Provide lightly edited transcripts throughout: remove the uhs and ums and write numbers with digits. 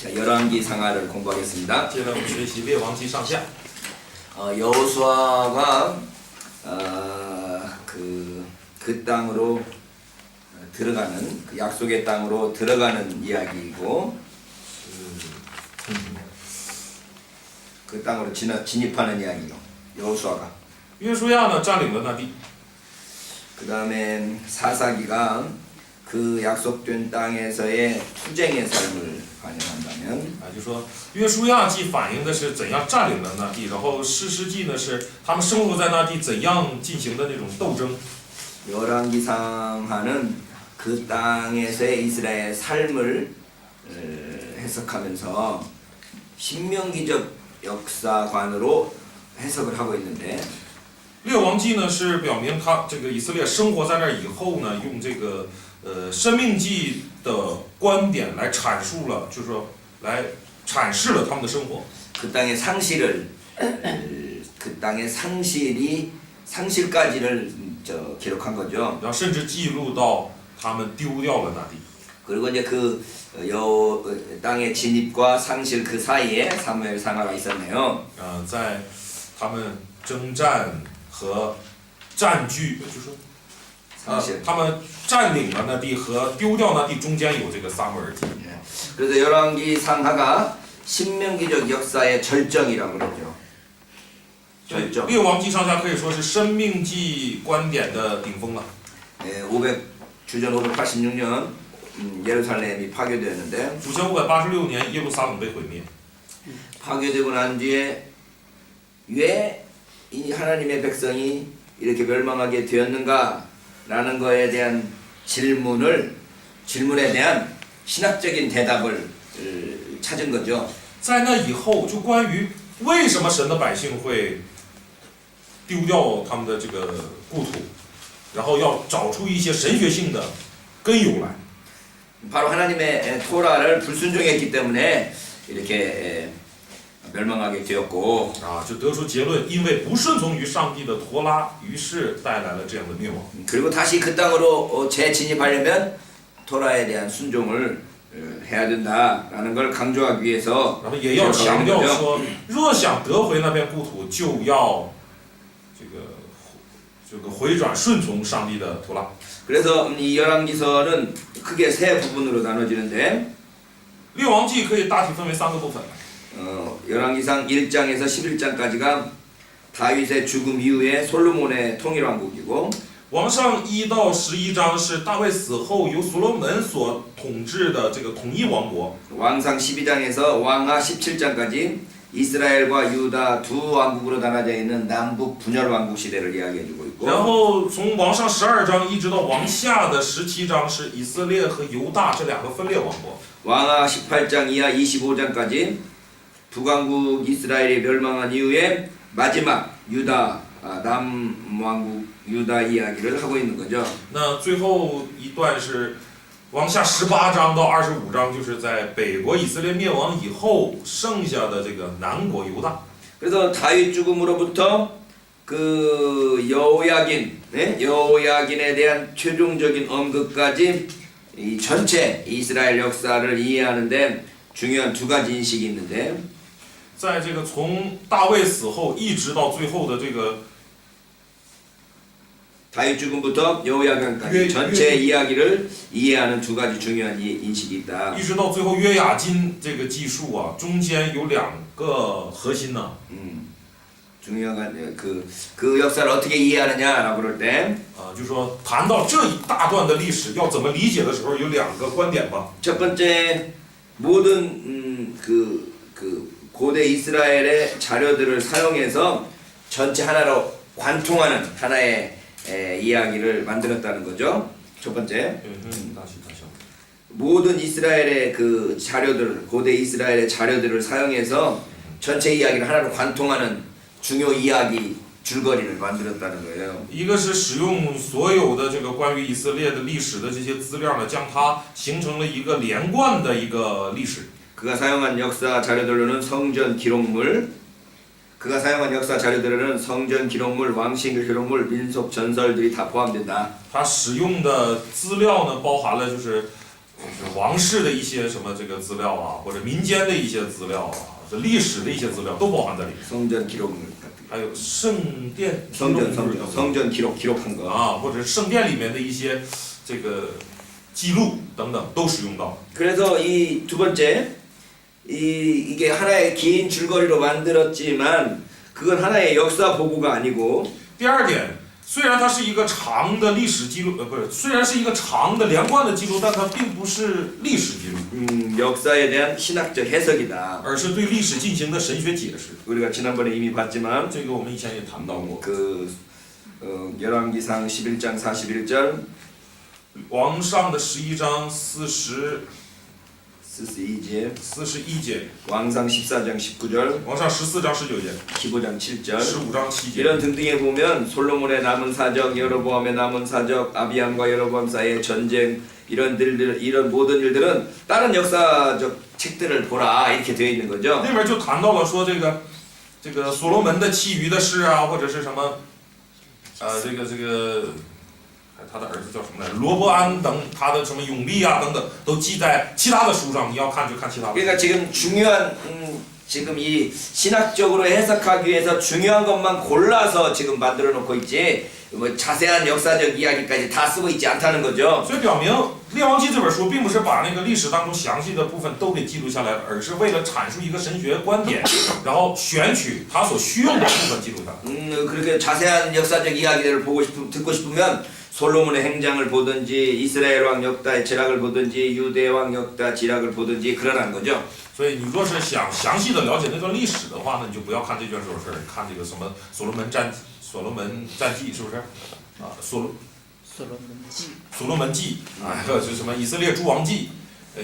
자, 열왕기 상하를 공부하겠습니다. 接着我们学习列王记上下。 여호수아가 그 땅으로 들어가는 그 약속의 땅으로 들어가는 이야기이고 그 땅으로 진입하는 이야기요. 여호수아가. 约书亚呢占领了那地， 그 다음에 사사기가 그 약속된 땅에서의 투쟁의 삶을 반영한다면 就说约书亚记反映的是怎样占领了那地，然后士师记呢是他们生活在那地怎样进行的那种斗争。 열왕기상하는 그 땅에서의 이스라엘의 삶을 해석하면서 신명기적 역사관으로 해석을 하고 있는데 列王记呢是表明他这个以色列生活在那儿以后呢，用这个生命记的观点来阐述了，就是说来阐释了他们的生活。 그 땅의 상실을 그 땅의 상실까지를 기록한 거죠. 然后甚至记录到他们丢掉了那地。 그리고 이제 그 땅의 진입과 상실 그 사이에 사무엘 상하가 있었네요. 在他们征战和占据，就是他们占领了那地和丢掉那地中间有这个撒母耳记。 그래서 열왕기 상하가 신명기적 역사의 절정이라고 그러죠. 절정. 列王记上下可以说是生命记观点的顶峰了。 주전 586년 예루살렘이 파괴되었는데 主前586年耶路撒冷被毁灭。 파괴되고 난 뒤에 왜 이 하나님의 백성이 이렇게 멸망하게 되었는가라는 거에 대한 질문에 대한 신학적인 대답을 찾은 거죠. 在那以后，就关于为什么神的百姓会丢掉他们的这个故土，然后要找出一些神学性的根由来。 바로 하나님의 토라를 불순종했기 때문에 이렇게 멸망하게 되었고 就得出结论，因为不顺从于上帝的陀拉，于是带来了这样的灭亡。 그리고 다시 그 땅으로 재진입하려면 토라에 대한 순종을 해야 된다라는 걸 강조하기 위해서 然后也要强调说，若想得回那片故土，就要这个回转顺从上帝的陀拉。 그래서 이 열왕기서는 크게 세 부분으로 나눠지는데 列王记可以大体分为3个部分。 열왕기상 1장에서 11장까지가 다윗의 죽음 이후에 솔로몬의 통일왕국이고 王上1到11章是大卫死后由所罗门所统治的这个统一王国。 왕상 12장에서 왕하 17장까지 이스라엘과 유다 두 왕국으로 나눠져 있는 남북 분열 왕국 시대를 이야기해주고 있고 然后从王上12章一直到王下的17章是以色列和犹大这2个分裂王国。 왕하 18장 이하 25장까지 북왕국 이스라엘이 멸망한 이후에 마지막 유다 남왕국 유다 이야기를 하고 있는 거죠. 那最后一段是王下18章到25章，就是在北国以色列灭亡以后剩下的这个南国犹大。 그래서 다윗 죽음으로부터 그 여호야긴에 대한 최종적인 언급까지 이 전체 이스라엘 역사를 이해하는데 중요한 두 가지 인식이 있는데 在这个从大卫死后一直到最后的这个 다윗 죽음부터 여호야긴까지 전체 이야기를 이해하는 두 가지 중요한 인식이 있다. 一直到最后约雅金这个记述啊，中间有2个核心呢。 중요한 그 역사를 어떻게 이해하느냐라고 그럴 때 就是说谈到这一大段的历史要怎么理解的时候，有2个观点吧。 첫 번째 모든 고대 이스라엘의 자료들을 사용해서 전체 하나로 관통하는 하나의 이야기를 만들었다는 거죠. 첫 번째. 모든 이스라엘의 그 자료들, 고대 이스라엘의 자료들을 사용해서 전체 이야기를 하나로 관통하는 중요 이야기 줄거리를 만들었다는 거예요. 一个是使用所有的这个关于以色列的历史的这些资料呢，将它形成了一个连贯的一个历史。 그가 사용한 역사 자료들로는 성전 기록물, 왕실 기록물, 민속 전설들이 다 포함된다. 它使用的资料呢，包含了就是就是王室的一些什么这个资料啊，或者民间的一些资料啊，这历史的一些资料都包含在里面。 성전 기록 还有圣殿 성전 기록 기록한 거. 啊，或者是圣殿里面的一些这个记录等等都使用到。 그래서 이 두 번째 이게 하나의 긴 줄거리로 만들었지만 그건 하나의 역사 보고가 아니고 第二点，虽然它是一个长的历史记录，不是，虽然是一个长的连贯的记录，但它并不是历史记录， 역사에 대한 신학적 해석이다. 而是对历史进行的神学解释。 우리가 지난번에 이미 봤지만 这个我们以前也谈到过。 그 열왕기상 11장 41절 王上的11章42 42제 节， 왕상 14장 19절 王上14章19节， 15장 7절 15章7节。 이런 등등에 보면 솔로몬의 남은 사적, 여로보암의 남은 사적, 아비암과 여로보암 사이의 전쟁 이런 모든 일들은 다른 역사적 책들을 보라 이렇게 되어 있는 거죠. 那边就谈到了说这个所罗门的其余的事啊，或者是什么，这个。 他的儿子叫什么来着？罗伯安等，他的什么永利啊等等，都记在其他的书上。你要看就看其他的。 그러니까 지금 중요한 지금 이 신학적으로 해석하기 위해서 중요한 것만 골라서 지금 만들어 놓고 있지 뭐 자세한 역사적 이야기까지 다 쓰고 있지 않다는 거죠. 所以表明《列王记》这本书并不是把那个历史当中详细的部分都给记录下来，而是为了阐述一个神学观点，然后选取他所需用的部分记录下来。 그렇게 자세한 역사적 이야기들을 듣고 싶으면 솔로몬의 행장을 보든지 이스라엘 왕 역다의 제락을 보든지 유대 왕 역다 지락을 보든지 그러라는 거죠. 所以你若是想详细的了解那段历史的话呢，你就不要看这卷书事，看这个什么所罗门战记是不是？啊，所罗门记啊，还有是什么以色列诸王记，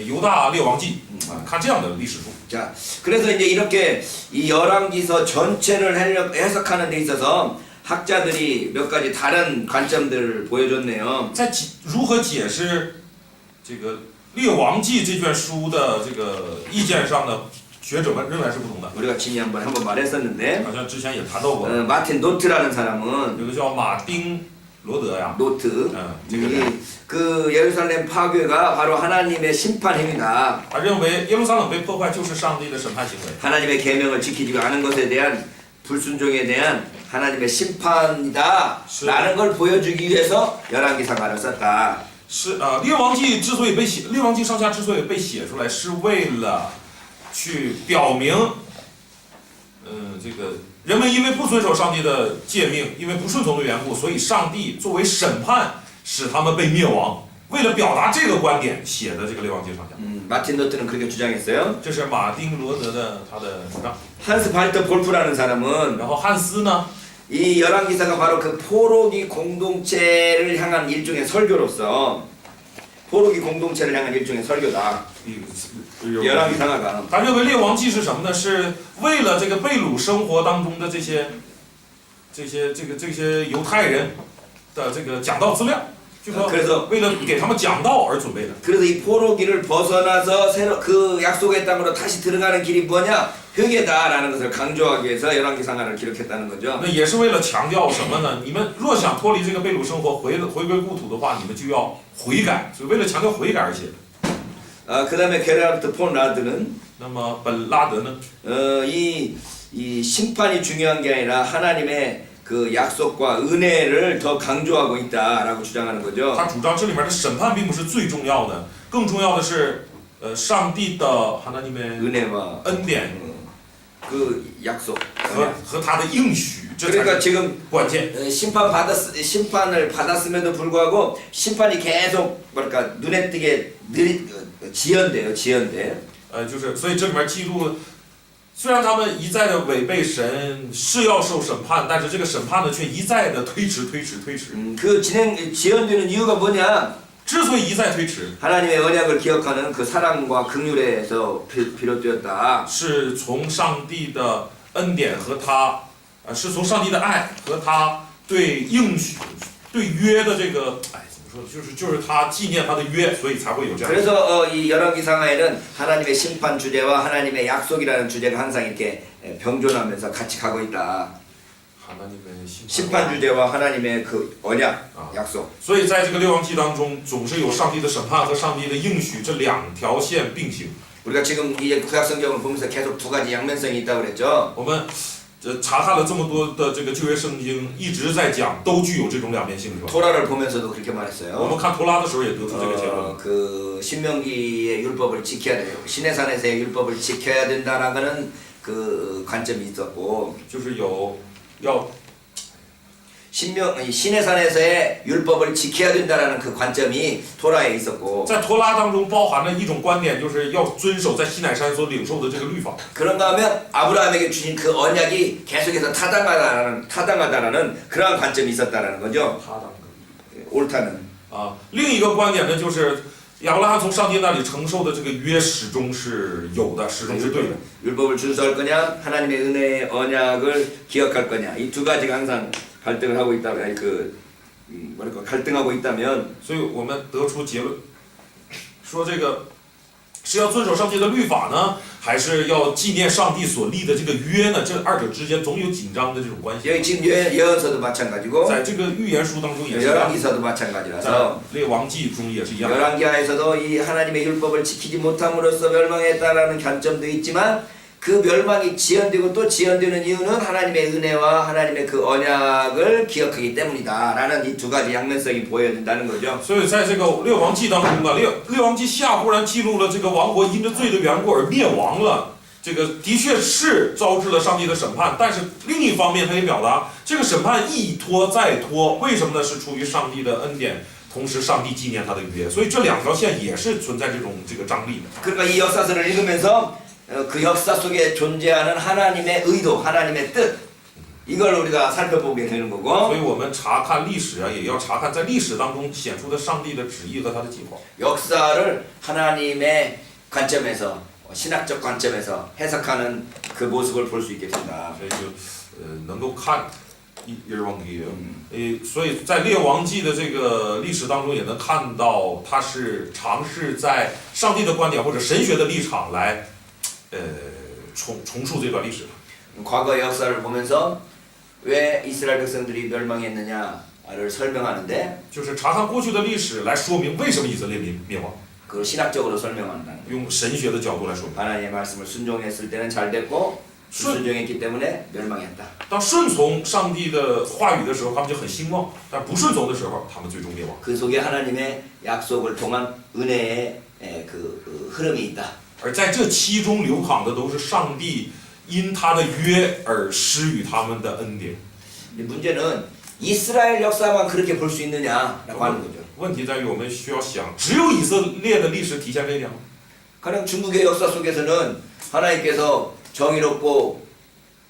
犹大列王记啊，看这样的历史书。 자, 그래서 이제 이렇게 이 열왕기서 전체를 해석하는 데 있어서 학자들이 몇 가지 다른 관점들을 보여줬네요. 在如何解释这个《列王记》这卷书的这个意见上呢，学者们仍然是不同的。 우리가 진이 한번 말했었는데 好像之前也谈到过， 마틴 노트라는 사람은 有个叫马丁罗德呀， 노트 这个人 그 예루살렘 파괴가 바로 하나님의 심판 행위다. 他认为耶路撒冷被破坏就是上帝的审判行为， 하나님의 계명을 지키지 않은 것에 대한 불순종에 대한 하나님의 심판이다 라는 걸 보여주기 위해서 열왕기상하를 썼다. 是列王记之所以被写，列王记上下之所以被写出来，是为了去表明，这个人们因为不遵守上帝的诫命，因为不顺从的缘故，所以上帝作为审判使他们被灭亡。为了表达这个观点写的这个列王记上下。 마틴 노트는 그렇게 주장했어요. 这是马丁罗德的他的主张。 한스 발터 볼프라는 사람은 然后汉斯呢， 이 열왕기사가 바로 그 포로기 공동체를 향한 일종의 설교로서 포로기 공동체를 향한 일종의 설교다. 열왕기상하가 他认为列王记是什么呢？是为了这个被掳生活当中的这些犹太人的这个讲道资料，就说为了给他们讲道而准备的。 그래서 이 포로기를 벗어나서 새로 그 약속의 땅으로 다시 들어가는 길이 뭐냐? 회개다라는 것을 강조하기 위해서 열왕기상하를 기록했다는 거죠. 那也是为了强调什么呢？你们若想脱离这个被掳生活，回归故土的话，你们就要悔改。所以为了强调悔改而写的。 그다음에 게라르트 폰 라드는 那么本拉德呢？ 이 심판이 중요한 게 아니라 하나님의 그 약속과 은혜를 더 강조하고 있다라고 주장하는 거죠. 他主张这里面的审判并不是最重要的，更重要的是，上帝的하나님의 은혜와 恩典 그 약속 和他的应许，这才 그러니까 是 지금 关键。 심판을 받았음에도 불구하고 심판이 계속 뭐랄까 눈에 띄게 지연돼요. 就是所以这里面记录，虽然他们一再的违背神，是要受审判，但是这个审判呢却一再的推迟。 그 지연되는 이유가 뭐냐? 之所以一再推迟， 하나님의 언약을 기억하는 그 사랑과 긍휼에서 비롯되었다. 是从上帝的恩典和他，是从上帝的爱和他对应许、对约的这个，怎么说，就是他纪念他的约，所以才会有这样。 그래서 이 열왕기상하에는 하나님의 심판 주제와 하나님의 약속이라는 주제가 항상 이렇게 병존하면서 같이 가고 있다. 하나님의 심판 주제와 하나님의 그 언약, 아. 약속. 所以在这个列王记当中，总是有上帝的审判和上帝的应许这两条线并行。 우리가 지금 이제 구약 성경을 보면서 계속 두 가지 양면성이 있다고 그랬죠. 我们查看了这么多的这个旧约圣经，一直在讲都具有这种两面性，是吧？ 토라를 보면서도 그렇게 我们 말했어요. 看托拉的时候也得出这个结论。 그 신명기의 율법을 지켜야 돼요. 신의 산에서의 율법을 지켜야 된다라는 그 관점이 있었고, 就是要 신의 산에서의 율법을 지켜야 된다라는 그 관점이 토라에 있었고, 在托拉当中包含了一种观点，就是要遵守在西乃山所领受的这个律法。 그런가 하면 아브라함에게 주신 그 언약이 계속해서 타당하다라는 그러한 관점이 있었다라는 거죠. 他当 옳다는. 啊，另一个观点呢，就是亚伯拉罕从上帝那里承受的这个约始终是有的，始终是对的。 율법을 준수할 거냐, 하나님의 은혜의 언약을 기억할 거냐, 이 두 가지가 항상 갈등을 하고 있다면, 갈등하고 있다면, 所以我们得出结论，说这个是要遵守上帝的律法呢，还是要纪念上帝所立的这个约呢？这二者之间总有紧张的这种关系。 여기 지금 예언서도 마찬가지고, 在这个预言书当中也是一样， 열왕기서도 在 마찬가지라서, 列王记中也是一样。 열왕기하에서도 이 하나님의 율법을 지키지 못함으로써 멸망했다라는 관점도 있지만, 그 멸망이 지연되고 또 지연되는 이유는 하나님의 은혜와 하나님의 그 언약을 기억하기 때문이다라는 이 두 가지 양면성이 보여야 된다는 거죠. 所以在这个列王记当中呢，列王记下忽然记录了这个王国因着罪的缘故而灭亡了。这个的确是招致了上帝的审判，但是另一方面，他也表达这个审判一拖再拖，为什么呢？是出于上帝的恩典，同时上帝纪念他的约，所以这两条线也是存在这个张力的。 그러니까 이 역사서를 읽으면서 그 역사 속에 존재하는 하나님의 의도, 하나님의 뜻 이걸 우리가 살펴보게 되는 所 거고 以我们查看历史啊，也要查看在历史当中显出的上帝的旨意和他的计划。 역사를 하나님의 관점에서 신학적 관점에서 해석하는 그 모습을 볼 수 있게 된다. 所以就能够看列王记，所以在列王记的这个历史当中也能看到，他是尝试在上帝的观点或者神学的立场来重述这段历史。 과거 역사를 보면서 왜 이스라엘 백성들이 멸망했느냐를 설명하는데 就是查看过去的历史来说明为什么以色列灭亡， 그걸 신학적으로 설명한다는 거예요. 用神学的角度来说明。 하나님의 말씀을 순종했을 때는 잘 됐고 불순종했기 때문에 멸망했다. 当顺从上帝的话语的时候，他们就很兴旺；但不顺从的时候，他们最终灭亡。 그 속에 하나님의 약속을 통한 은혜의 그 흐름이 있다. 而在这其中流淌的都是上帝因他的约而施予他们的恩典。 문제는 이스라엘 역사만 그렇게 볼 수 있느냐라고 하는 거죠. 问题在于我们需要想，只有以色列的历史体现这一点吗？ 가령 중국의 역사 속에서는 하나님께서 정의롭고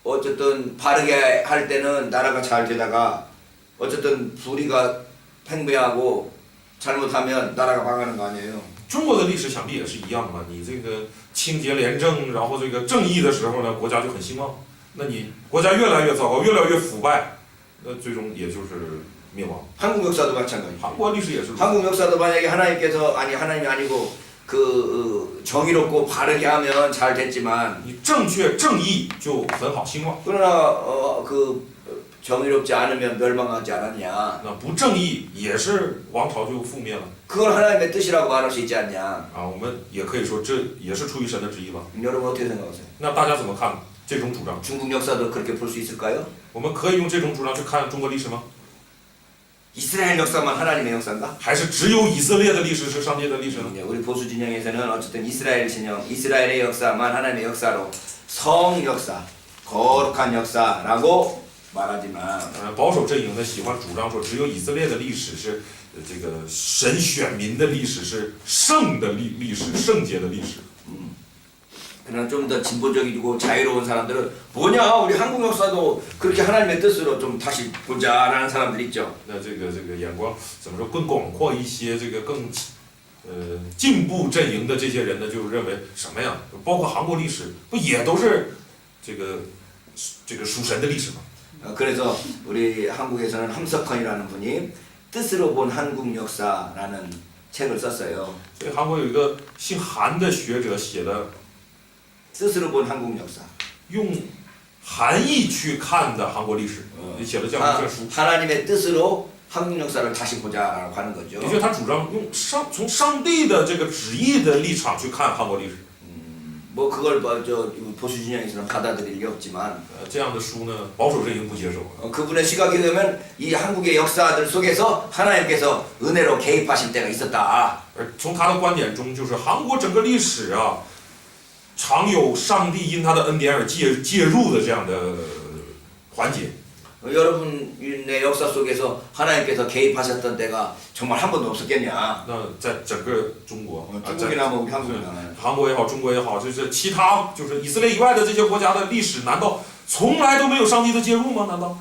어쨌든 바르게 할 때는 나라가 잘 되다가 어쨌든 불의가 팽배하고 잘못하면 나라가 망하는 거 아니에요. 中国的历史想必也是一样的嘛。你这个清洁廉政，然后这个正义的时候呢，国家就很兴旺。那你国家越来越糟糕，越来越腐败，那最终也就是灭亡。 한국 역사도 마찬가지. 韩国历史也是如此。 한국 역사도 만약에 하나님께서 하나님이 아니고 정의롭고 바르게 하면 잘 됐지만 你正确正义就很好兴旺， 그러나 정의롭지 않으면 멸망하지 않았냐. 那不正义也是王朝就覆灭了 그걸 하나님의 뜻이라고 말할 수 있지 않냐. 啊。我们也可以说这也是出于神的旨意吧。 여러분 어떻게 생각하세요? 那大家怎么看这种主张？ 중국 역사도 그렇게 볼 수 있을까요? 我们可以用这种主张去看中国历史吗？ 이스라엘 역사만 하나님의 역사인가? 还是只有以色列的历史是上帝的历史呢？ 우리 보수 진영에서는 어쨌든 이스라엘 진영, 이스라엘의 역사만 하나님의 역사로 성 역사, 거룩한 역사라고 말하지만 保守阵营呢喜欢主张说，只有以色列的历史是这个神选民的历史，是圣的历史，圣洁的历史。 그러나 좀 더 진보적이고 자유로운 사람들은 뭐냐 우리 한국 역사도 그렇게 하나님의 뜻으로 좀 다시 보자라는 사람들 있죠. 那这个眼光怎么说更广阔一些？这个更进步阵营的这些人呢，就认为什么呀？包括韩国历史，不也都是这个属神的历史吗？ 그래서 우리 한국에서는 함석헌이라는 분이 뜻으로 본 한국 역사라는 책을 썼어요. 所以韩国有一个姓韩的学者写的 뜻으로 본 한국 역사. 用含义去看的韩国历史，也写了这样一卷书。 하나님의 뜻으로 한국 역사를 다시 보자라고 하는 거죠. 的确，他主张从上帝的这个旨意的立场去看韩国历史。 뭐 그걸 저 보수 진영에서는 받아들일 리 없지만 这样的书呢，保守阵营不接受。 그분의 시각이 되면 이 한국의 역사들 속에서 하나님께서 은혜로 개입하실 때가 있었다. 而从他的观点中，就是韩国整个历史啊，常有上帝因他的恩典而介入的这样的环节。 여러분의 역사 속에서 하나님께서 개입하셨던 때가 정말 한 번도 없었겠냐? 那在整个中国， 중국이나 뭐 우리 한국이나 韩国也好，中国也好，就是其他就是以色列以外的这些国家的历史，难道从来都没有上帝的介入吗？难道？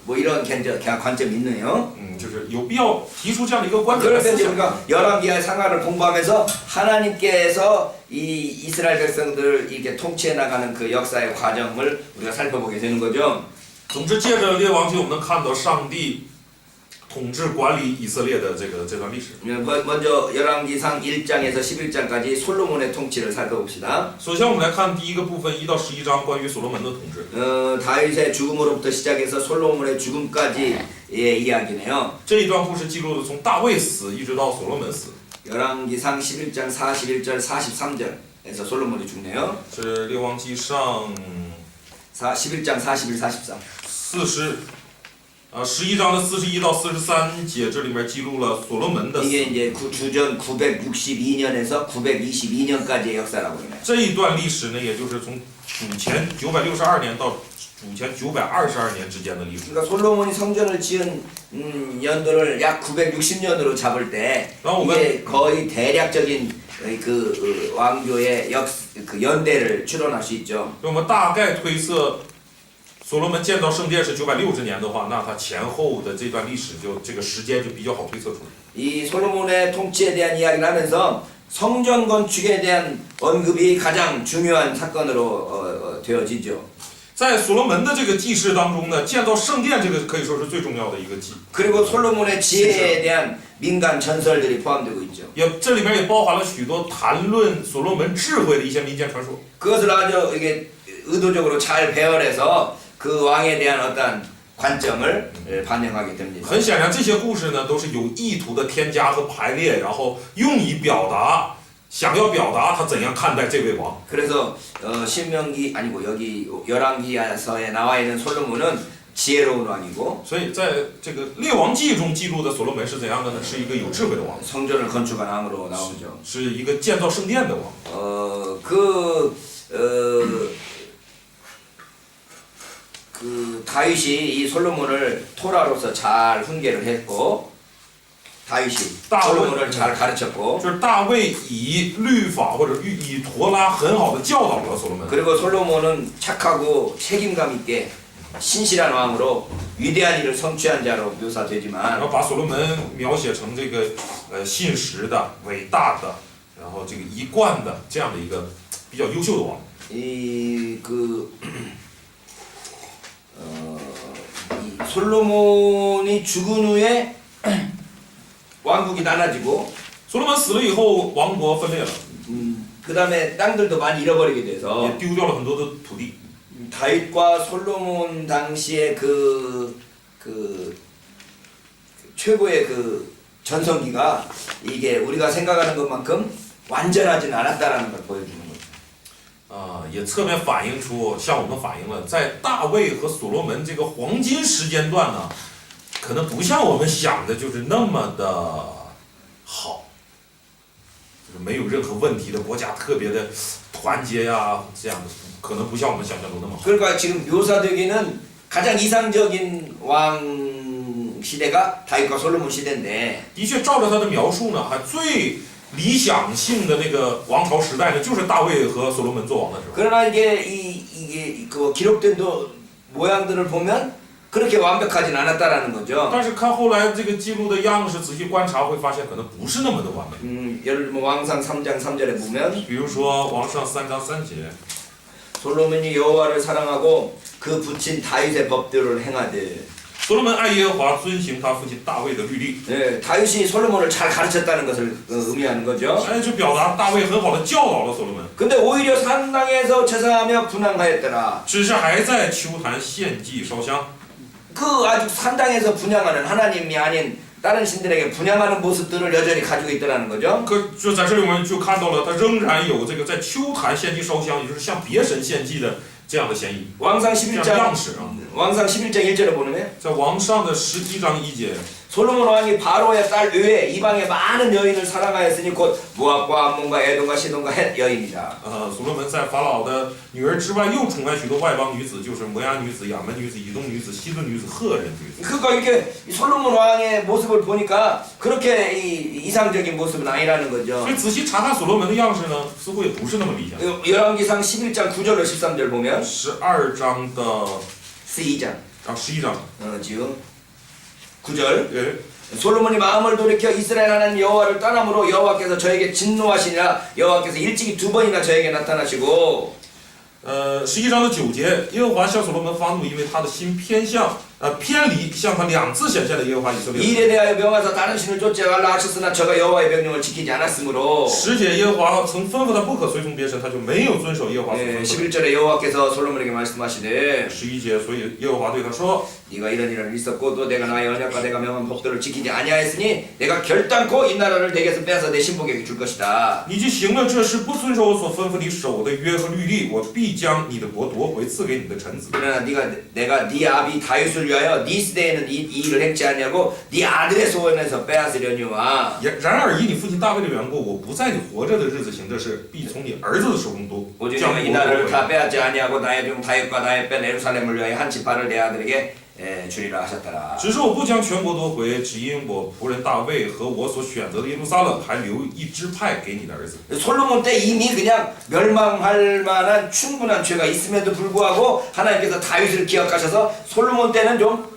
뭐 이런 관점이 있네요. 就是有必要提出这样的一个观点。 그럴 때 우리가 열왕기하 상하를 공부하면서 하나님께서 이 이스라엘 백성들을 이렇게 통치해 나가는 그 역사의 과정을 우리가 살펴보게 되는 거죠. 总之，借着列王记，我们能看到上帝统治管理以色列的这段历史。 먼저 열왕기상 1장에서 11장까지 솔로몬의 통치를 살펴봅시다. 首先，我们来看第一个部分1到11章关于所罗门的统治。 다윗의 죽음으로부터 시작해서 솔로몬의 죽음까지의 이야기네요. 这一段故事记录的从大卫死一直到所罗门死。 열왕기상 11장 41절 43절에서 솔로몬이 죽네요. 是列王记上 11장 41, 44. 11章的41到43节，这里面记录了所罗门的死。 이게 이제 주전 962년에서 922년까지의 역사라고 해요. 这一段历史呢，也就是从主前962年到主前922年之间的历史。 그러니까 솔로몬이 성전을 지은 연도를 약 960년으로 잡을 때 이게 거의 대략적인 그 왕조의 그 연대를 추론할 수 있죠. 我们大概推测，所罗门建造圣殿是960年的话，那他前后的这段历史这个时间就比较好推测出来。 이 솔로몬의 통치에 대한 이야기를 하면서 성전 건축에 대한 언급이 가장 중요한 사건으로 되어지죠. 在所罗门的这个记事当中呢，建造圣殿这个可以说是最重要的一个记。 그리고 솔로몬의 지혜에 대한 민간 전설들이 포함되고 있죠. 这里面也包含了许多谈论所罗门智慧的一些民间传说。 그것을 아주 이게 의도적으로 잘 배열해서 그 왕에 대한 어떤 관점을 반영하게 됩니다. 很显然，这些故事呢都是有意图的添加和排列，然后用以表达，想要表达他怎样看待这位王。 그래서 신명기 아니고 여기 열왕기서에 나와 있는 솔로몬은 지혜로운 왕이고 所以在这个列王记中记录的所罗门是怎样的呢？是一个有智慧的王， 성전을 건축한 왕으로 나오죠. 是一个建造圣殿的王。 그 다윗이 이 솔로몬을 토라로서 잘 훈계를 했고 다윗이 솔로몬을 잘 가르쳤고 就是大卫以律法或者以陀拉很好的教导了所罗门。 그리고 솔로몬은 착하고 책임감 있게 신실한 왕으로 위대한 일을 성취한 자로 然 묘사되지만 后把所罗门描写成这个信实的、伟大的，然后这个一贯的这样的一个比较优秀的王。 이 솔로몬이 죽은 후에 왕국이 나눠지고 所罗门死了以后，王国分裂了， 그 다음에 땅들도 많이 잃어버리게 也 돼서 丢掉了很多的土地。 다윗과 솔로몬 당시의 최고의 그 전성기가 이게 우리가 생각하는 것만큼 완전하진 않았다라는 걸 보여주는 거죠. 也侧面反映出，向我们反映了，在大卫和所罗门这个黄金时间段呢，可能不像我们想的，就是那么的好，就是没有任何问题的国家，特别的团结呀，这样的，可能不像我们想象中那么好。 그러니까 지금 묘사되기는 가장 이상적인 왕 시대가 다윗과 솔로몬 시대인데 的确，照着他的描述呢，还最理想性的那个王朝时代呢，就是大卫和所罗门做王的时候。 그러나 이게 그 기록된 모양들을 보면 그렇게 완벽하진 않았다라는 거죠. 但是看后来这个记录的样式，仔细观察会发现，可能不是那么的完美。 예를 들면 왕상 3장 3절에 보면 比如说王上3章3节， 솔로몬이 여호와를 사랑하고 그 붙인 다윗의 법들을 행하되 所罗门爱耶和华，遵行他父亲大卫的律例。 예, 다윗이 솔로몬을 잘 가르쳤다는 것을 의미하는 거죠. 哎，就表达大卫很好的教导了所罗门， 근데 오히려 산당에서 제사하며 분향하였더라. 只是还在秋坛献祭烧香。 그 아주 산당에서 분향하는 하나님이 아닌 다른 신들에게 분향하는 모습들을 여전히 가지고 있더라는 거죠. 可就在这里我们就看到了，他仍然有这个在秋坛献祭烧香，也就是向别神献祭的这样的嫌疑， 왕상 这样的 11장 样式啊。 왕상 11장 1절에 보면 在王上的11章1节， 솔로몬 왕이 바로의 딸 외에 이방의 많은 여인을 사랑하였으니 곧 모압과 암몬과 에돔과 시돈과 헷 여인이라. 所罗门在法老的女儿之外，又宠爱许多外邦女子，就是摩押女子、亚门女子、以东女子、西顿女子、赫人女子。 그러니까 이렇게 솔로몬 왕의 모습을 보니까 그렇게 이상적인 모습은 아니라는 거죠. 所以仔细查看所罗门的样式呢，似乎也不是那么理想。 열왕기상 11장 9절로 13절 보면 12章的 12장 11장， 지금 9절 哎， 솔로몬이 마음을 돌이켜 이스라엘 하나님 여호와를 떠남으로 여호와께서 저에게 진노하시니라. 여호와께서 일찍이 2번이나 저에게 나타나시고 11章的9节，耶和华向所罗门发怒，因为他的心偏离，向他2次显现的耶和华以色列。 이 일에 대하여 명하사 다른 신을 쫓지 말라 하셨으나 저가 여호와의 명령을 지키지 않았으므로 10节耶和华曾吩咐他不可随从别神，他就没有遵守耶和华所吩咐的。 11절에 여호와께서 솔로몬에게 말씀하시되 11节，所以耶和华对他说。 네가 이런 일을 있었고 또 내가 나의 언약과 내가 명한 법도를 지키지 아니하였으니 내가 결단코 이 나라를 내게서 빼앗아 내 신복에게 줄 것이다. 你既行了这事，不遵守我所吩咐你守的约和律例，我必将你的国夺回，赐给你的臣子。 그러나 내가 네 아비 다윗을 위하여 네 시대에는 이 일을 행치 아니하고 네 아들의 소원에서 빼앗으려니와 然而以你父亲大卫的缘故，我不在你活着的日子行这事，必从你儿子的手中夺 오직 将 내가 이 国夺 나라를 回。 다 빼앗지 아니하고 나의 종 다윗과 나의 뺀 예루살렘을 위하여 한 지파를 내 아들에게 주리라 하셨더라. 只是我不将全国夺回，只因我仆人大卫和我所选择的耶路撒冷，还留一支派给你的儿子。 솔로몬 때 이미 그냥 멸망할 만한 충분한 죄가 있음에도 불구하고 하나님께서 다윗을 기억하셔서 솔로몬 때는 좀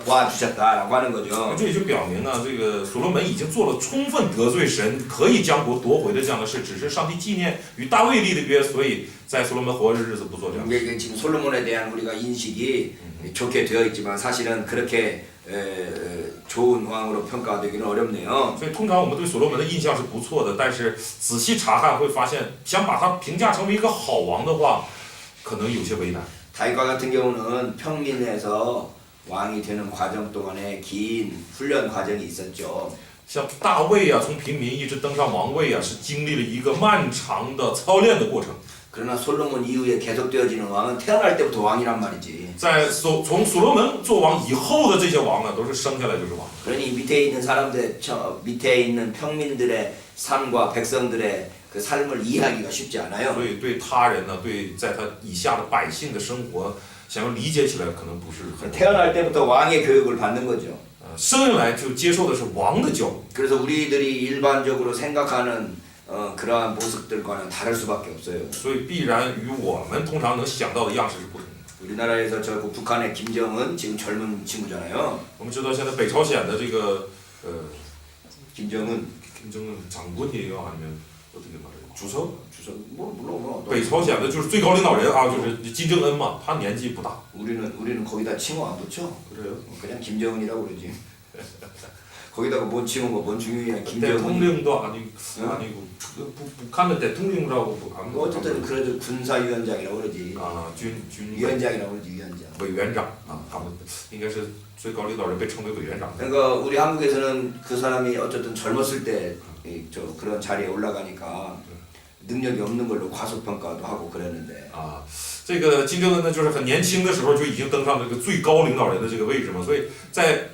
도와주셨다라고 하는 거죠. 这也就表明呢，这个所罗门已经做了充分得罪神，可以将国夺回的这样的事，只是上帝纪念与大卫立的约，所以在所罗门活着的日子不做这样的事。 이게 지금 솔로몬에 대한 우리가 인식이 좋게 되어 있지만 사실은 그렇게 좋은 왕으로 평가되기는 어렵네요. 所以通常我们对所罗门的印象是不错的，但是仔细查看会发现，想把他评价成为一个好王的话，可能有些为难。 다윗과 같은 경우는 평민에서 왕이 되는 과정 동안에 긴 훈련 과정이 있었죠. 像大卫啊，从平民一直登上王位啊，是经历了一个漫长的操练的过程。 그러나 솔로몬 이후에 계속되어지는 왕은 태어날 때부터 왕이란 말이지. 从所罗门做王以后的这些王啊，都是生下来就是王。 그러니 밑에 있는 사람들, 밑에 있는 평민들의 삶과 백성들의 그 삶을 이해하기가 쉽지 않아요. 所以对他人呢，对在他以下的百姓的生活，想要理解起来可能不是很容易。 태어날 때부터 왕의 교육을 받는 거죠. 生下来就接受的是王的教育。 그래서 우리들이 일반적으로 생각하는 그러한 모습들과는 다를 수밖에 없어요. 所以必然与我们通常能想到的样式是不同的。 우리나라에서 저 북한의 김정은 지금 젊은 친구잖아요. 我们知道现在北朝鲜的这个김정은 长官也好，아니면 어떻게 말해요？ 主席。 주석 뭐 北朝鲜的就是最高领导人啊，就是金正恩嘛，他年纪不大。 우리는 거기다 칭호 안 붙여. 그래요? 그냥 김정은이라고 그러지. 거기다가 뭔 칭호고 뭔 중요해. 김정은. 대통령도 아니고 북한의 대통령이라고 안 어쨌든 그래도 군사위원장이라고 그러지. 军 위원장이라고 그러지 위원장. 委员长啊，他们应该是最高领导人被称为委员长。 그러니까 우리 한국에서는 그 사람이 어쨌든 젊었을 때 저 그런 자리에 올라가니까 능력이 없는 걸로 과소평가도 하고 그랬는데. 这个金正恩呢，就是很年轻的时候就已经登上这个最高领导人的这个位置嘛，所以在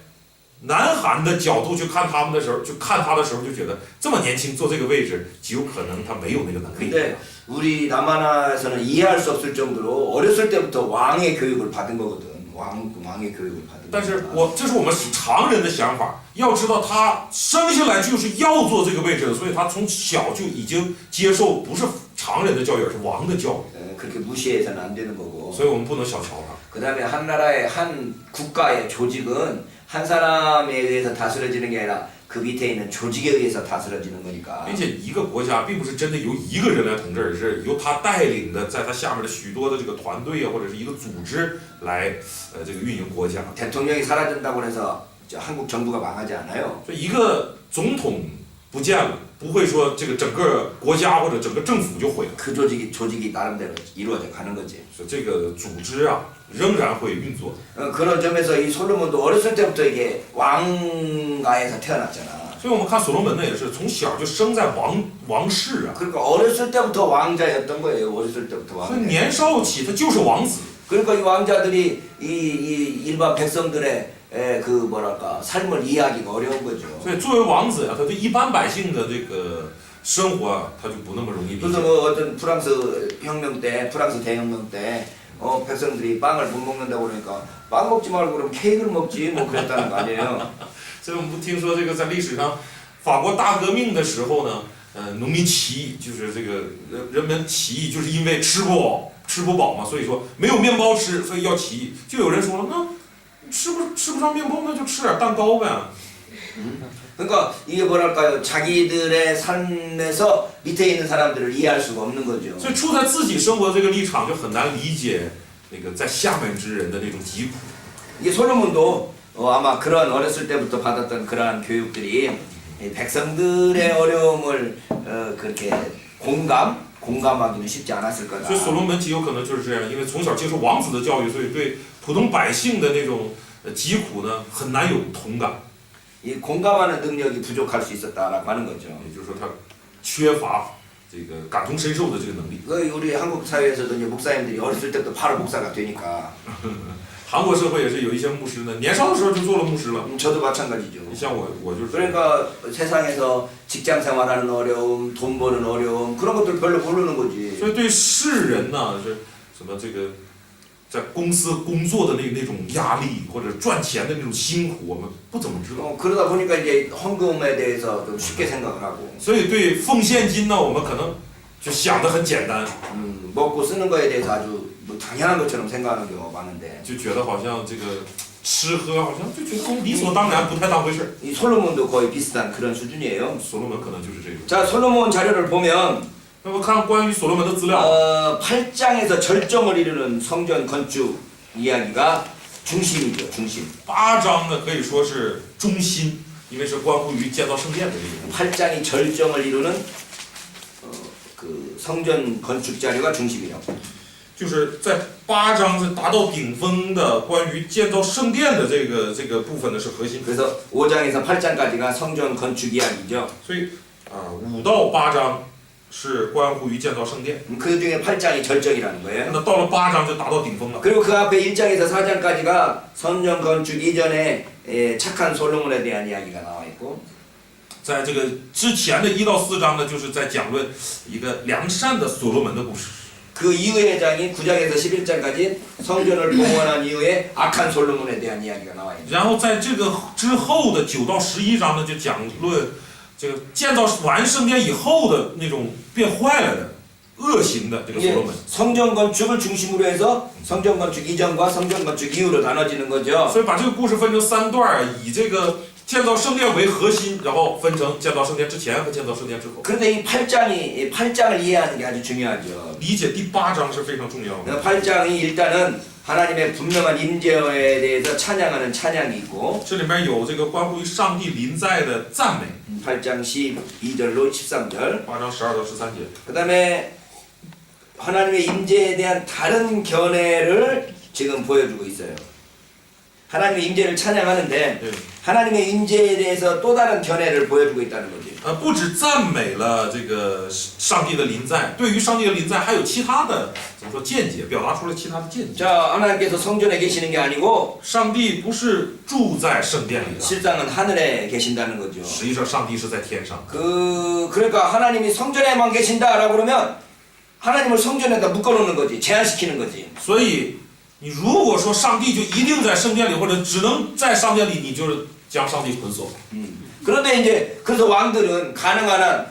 南韩的角度去看他们的时候，就觉得这么年轻坐这个位置，极有可能他没有那个能力。 근데 우리 남한에서는 이해할 수 없을 정도로 어렸을 때부터 왕의 교육을 받은 거거든. 왕의 교육을 받은. 但是这是我们常人的想法，要知道他生下来就是要做这个位置的，所以他从小就已经接受不是常人的教育，而是王的教育。 그렇게 무시해서는 안 되는 거고. 所以我们不能小瞧他。 그다음에 한 나라의 한 국가의 조직은 한 사람에 의해서 다스려지는 게 아니라 그 밑에 있는 조직에 의해서 다스려지는 거니까. 并且一个国家并不是真的由一个人来统治，而是由他带领的，在他下面的许多的这个团队啊，或者是一个组织来这个运营国家。 대통령이 사라진다고 해서 한국 정부가 망하지 않아요. 所以一个总统不见了，不会说这个整个国家或者整个政府就毁了。 그 조직이 나름대로 이루어져 가는 거지. 所以这个组织啊，仍然会运作。 그런 점에서 이 솔로몬도 어렸을 때부터 이게 왕가에서 태어났잖아. 所以我们看所罗门呢，也是从小就生在王室啊， 그러니까 어렸을 때부터 왕자였던 거예요. 어렸을 때부터 所以 왕자. 年少起他就是王子。 그러니까 이 왕자들이 이 일반 백성들의 그 뭐랄까 삶을 이해하기가 어려운 거죠. 所以作为王子啊，他对一般百姓的这个生活啊，他就不那么容易理 그래서 解。 뭐 어떤 프랑스 대혁명 때 백성들이 빵을 못 먹는다고 그러니까 빵 먹지 말고 그럼 케이크를 먹지 뭐 그랬다는 거 아니에요. 所以我们不听说这个在历史上法国大革命的时候呢，农民起义，就是这个人们起义，就是因为吃不饱嘛，所以说没有面包吃，所以要起义。就有人说了，那吃不上面包，那就吃点蛋糕呗。 그러니까 이게 뭐랄까요? 자기들의 삶에서 밑에 있는 사람들을 이해할 수가 없는 거죠. 所以处在自己生活这个立场，就很难理解那个在下面之人的那种疾苦。 이게 솔로몬도 아마 그런 어렸을 때부터 받았던 그러한 교육들이 이 백성들의 어려움을 그렇게 공감하기는 쉽지 않았을 거다. 所以所罗门极有可能就是这样，因为从小接受王子的教育，所以对普通百姓的那种疾苦呢，很难有同感。 이 공감하는 능력이 부족할 수 있었다라고 하는 거죠. 也就是说，他缺乏这个感同身受的这个能力。 우리 한국 사회에서도 이제 목사님들이 어렸을 때부터 바로 목사가 되니까 韩国社会也是有一些牧师呢，年少的时候就做了牧师了。 저도 마찬가지죠. 你像我就是。 그러니까 세상에서 직장 생활하는 어려움, 돈 버는 어려움 그런 것들 별로 모르는 거지. 所以对世人呢，是什么这个在公司工作的那种压力，或者赚钱的那种辛苦，我们不怎么知道。 그러다 보니까 이제 헌금에 대해서 좀 쉽게 생각을 하고. 所以对奉献金呢，我们可能就想得很简单， 먹고 쓰는 거에 대해서 아주 뭐 당연한 것처럼 생각하는 경우가 많은데 就觉得好像这个吃喝好像就觉得理所当然，不太当回事。 이 솔로몬도 거의 비슷한 그런 수준이에요. 所罗门可能就是这种。 자, 솔로몬 자료를 보면 那么看关于所罗门的资料， 8장에서 절정을 이루는 성전 건축 이야기가 중심이죠, 중심. 8章呢可以说是中心，因为是关乎于建造圣殿的这个。 8장이 절정을 이루는 그 성전 건축 자료가 중심이에요. 就是在8章是达到顶峰的关于建造圣殿的这个部分呢是核心。 그래서 5장에서 8장까지가 성전 건축 이야기죠. 所以5到8章是关乎于建造圣殿。 그 중에 8장이 절정이라는 거예요. 那到了8章就达到顶峰了。 그리고 그 앞에 1장에서 4장까지가 성전 건축 이전에 착한 솔로몬에 대한 이야기가 나와 있고 在这个之前的1到4章呢，就是在讲论一个良善的所罗门的故事。 그 이후의 장이 9장에서 11장까지 성전을 봉헌한 이후에 악한 솔로몬에 대한 이야기가 나와 있죠. 然后在这个之后的9到11章呢，就讲论这个建造完圣殿以后的那种变坏了的恶行的这个所罗门。 성전 건축을 중심으로 해서 성전 건축 이전과 성전 건축 이후로 나눠지는 거죠. 所以把这个故事分成3段，以这个建造圣殿为核心，然后分成建造圣殿之前和建造圣殿之后。 그런데 이 8장을 이해하는 게 아주 중요하죠. 理解第8章是非常重要的。 8장이 일단은 하나님의 분명한 임재에 대해서 찬양하는 찬양이 있고 这里面有这个关乎于上帝临在的赞美。 8장 12절로 13절 8章12到13节。 그 다음에 하나님의 임재에 대한 다른 견해를 지금 보여주고 있어요. 하나님의 임재를 찬양하는데 네. 하나님의 임재에 대해서 또 다른 견해를 보여주고 있다는 거지. 不只赞美了这个上帝的临在，对于上帝的临在还有其他的怎么说见解，表达出了其他的见解。 자, 하나님께서 성전에 계시는 게 아니고 上帝不是住在圣殿里的， 실상은 하늘에 계신다는 거죠. 实际上上帝是在天上。 그러니까 하나님이 성전에만 계신다라고 그러면 하나님을 성전에다 묶어놓는 거지, 제한시키는 거지. 所以你如果说上帝就一定在圣殿里，或者只能在圣殿里，你就是将上帝捆锁。 그런데 이제 그래서 왕들은 가능한 한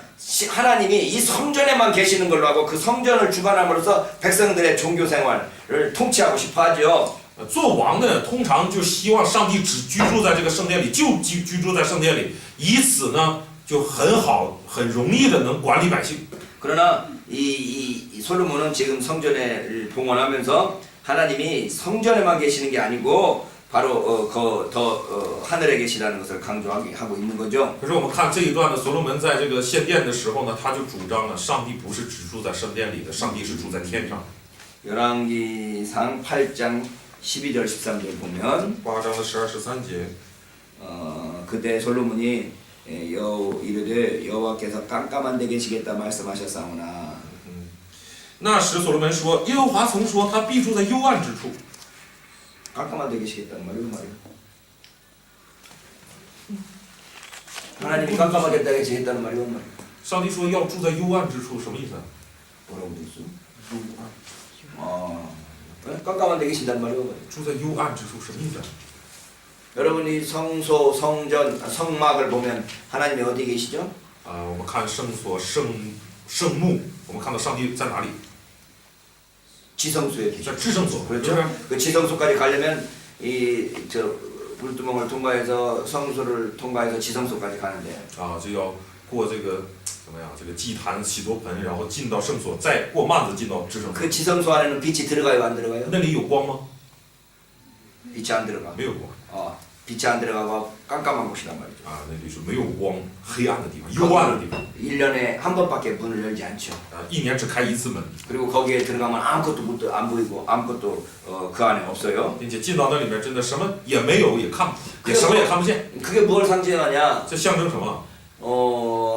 하나님이 이 성전에만 계시는 걸로 하고 그 성전을 주관함으로써 백성들의 종교 생활을 통치하고 싶어 하죠. 做王的通常就希望上帝只居住在这个圣殿里，就居住在圣殿里，以此呢就很好、很容易的能管理百姓。 그러나 이 솔로몬은 지금 성전을 봉헌하면서 하나님이 성전에만 계시는 게 아니고 바로 하늘에 계시다는 것을 강조하고 있는 거죠. 可是我们看这一段呢，所罗门在这个献殿的时候呢，他就主张呢，上帝不是只住在圣殿里的，上帝是住在天上。 열왕기상 8장 12절 13절 보면 8章的12、13节， 그때 솔로몬이 이르되 여호와께서 깜깜한 데 계시겠다 말씀하셨사오나 那时所罗门说，耶和华曾说他必住在幽暗之处。 깜깜한 데 계시겠다는 말이야, 말이야. 하나님이 깜깜하게 계시겠다는 말이야, 말이야. 上帝说要住在幽暗之处，什么意思？ 뭐라고 돼 있어? 깜깜한 데 계신다는 말이야, 말이야. 住在幽暗之处什么意思？ 여러분이 성소, 성전, 성막을 보면 하나님이 어디 계시죠? 我们看圣所、圣墓，我们看到上帝在哪里？ 지성소에 계시죠. 在至圣所， 그렇죠? 그 지성소까지 가려면 물두멍을 통과해서 성소를 통과해서 지성소까지 가는데 就要过这个怎么样？这个祭坛、洗濯盆，然后进到圣所，再过幔子进到至圣所。 그 지성소 안에는 빛이 들어가요, 안 들어가요? 那里有光吗？ 빛이 안 들어가. 没有光。 빛이 안 들어가고 깜깜한 곳이란 말이죠. 那里是没有光、黑暗的地方，幽暗的地方。 1년에 한 번밖에 문을 열지 않죠. 一年只开一次门， 그리고 거기에 들어가면 아무것도 안 보이고 아무것도 그 안에 없어요. 并且进到那里面真的什么也没有，也看也什么也看不见。 그게 뭘 상징하냐? 这象征什么？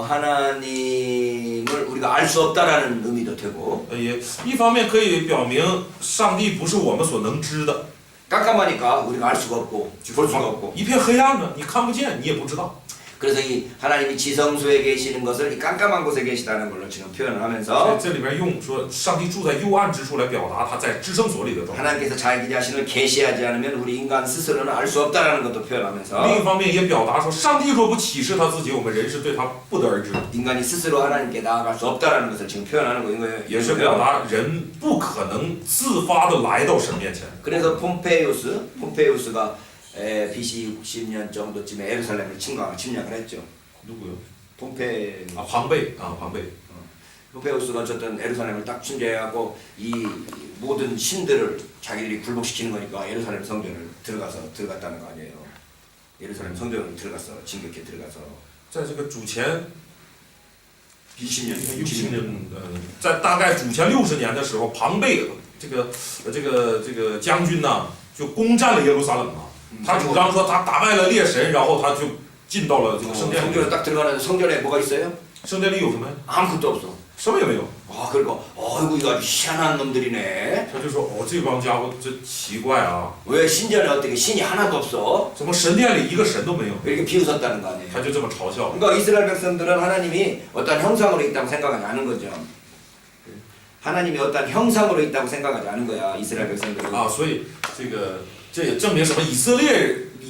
하나님을 우리가 알 수 없다라는 의미도 되고 也一方面可以表明上帝不是我们所能知的， 깜깜하니까 우리가 알 수가 없고 볼 수가 없고 一片黑暗呢，你看不见，你也不知道。 그래서 이 하나님이 지성소에 계시는 것을 이 깜깜한 곳에 계시다는 걸로 지금 표현을 所以 하면서 这里面用说上帝住在幽暗之处来表达他在至圣所里的状态。 하나님께서 자기 자신을 계시하지 않으면 우리 인간 스스로는 알 수 없다라는 것도 표현하면서 另一方面也表达说，上帝若不启示他自己，我们人是对他不得而知。 인간이 스스로 하나님께 나아갈 수 없다라는 것을 지금 표현하는 거예요. 也是表达人不可能自发的来到神面前。 그래서 폼페이우스가 BC 60년 정도쯤에 예루살렘을 침략을 했죠. 누구요? 폼페 방베이. 폼페이우스가 어쨌든 예루살렘을 딱 침략하고 이 모든 신들을 자기들이 굴복시키는 거니까 예루살렘 성전을 들어갔다는 거 아니에요. 예루살렘 성전을 들어갔어. 진격해 들어가서. 在这个主前 60년 60年，在大概主前60年的时候，庞贝这个将军呢，就攻占了耶路撒冷啊。他主张说他打败了列神，然后他就进到了这个圣殿里。 성전에 딱 들어가는 성전에 뭐가 있어요? 圣殿里有什么呀？ 아무것도 없어. 什么也没有。 그리고 어이구 이거 아주 희한한 놈들이네. 他就说这帮家伙这奇怪啊， 왜 신전에 어떻게 신이 하나도 없어? 怎么神殿里一个神都没有？ 이렇게 비웃었다는 거 아니에요. 他就这么嘲笑。 그러니까 이스라엘 백성들은 하나님이 어떤 형상으로 있다고 생각하지 않은 거죠. 하나님이 어떤 형상으로 있다고 생각하지 않은 거야 이스라엘 백성들은. 所以这也证明什么？以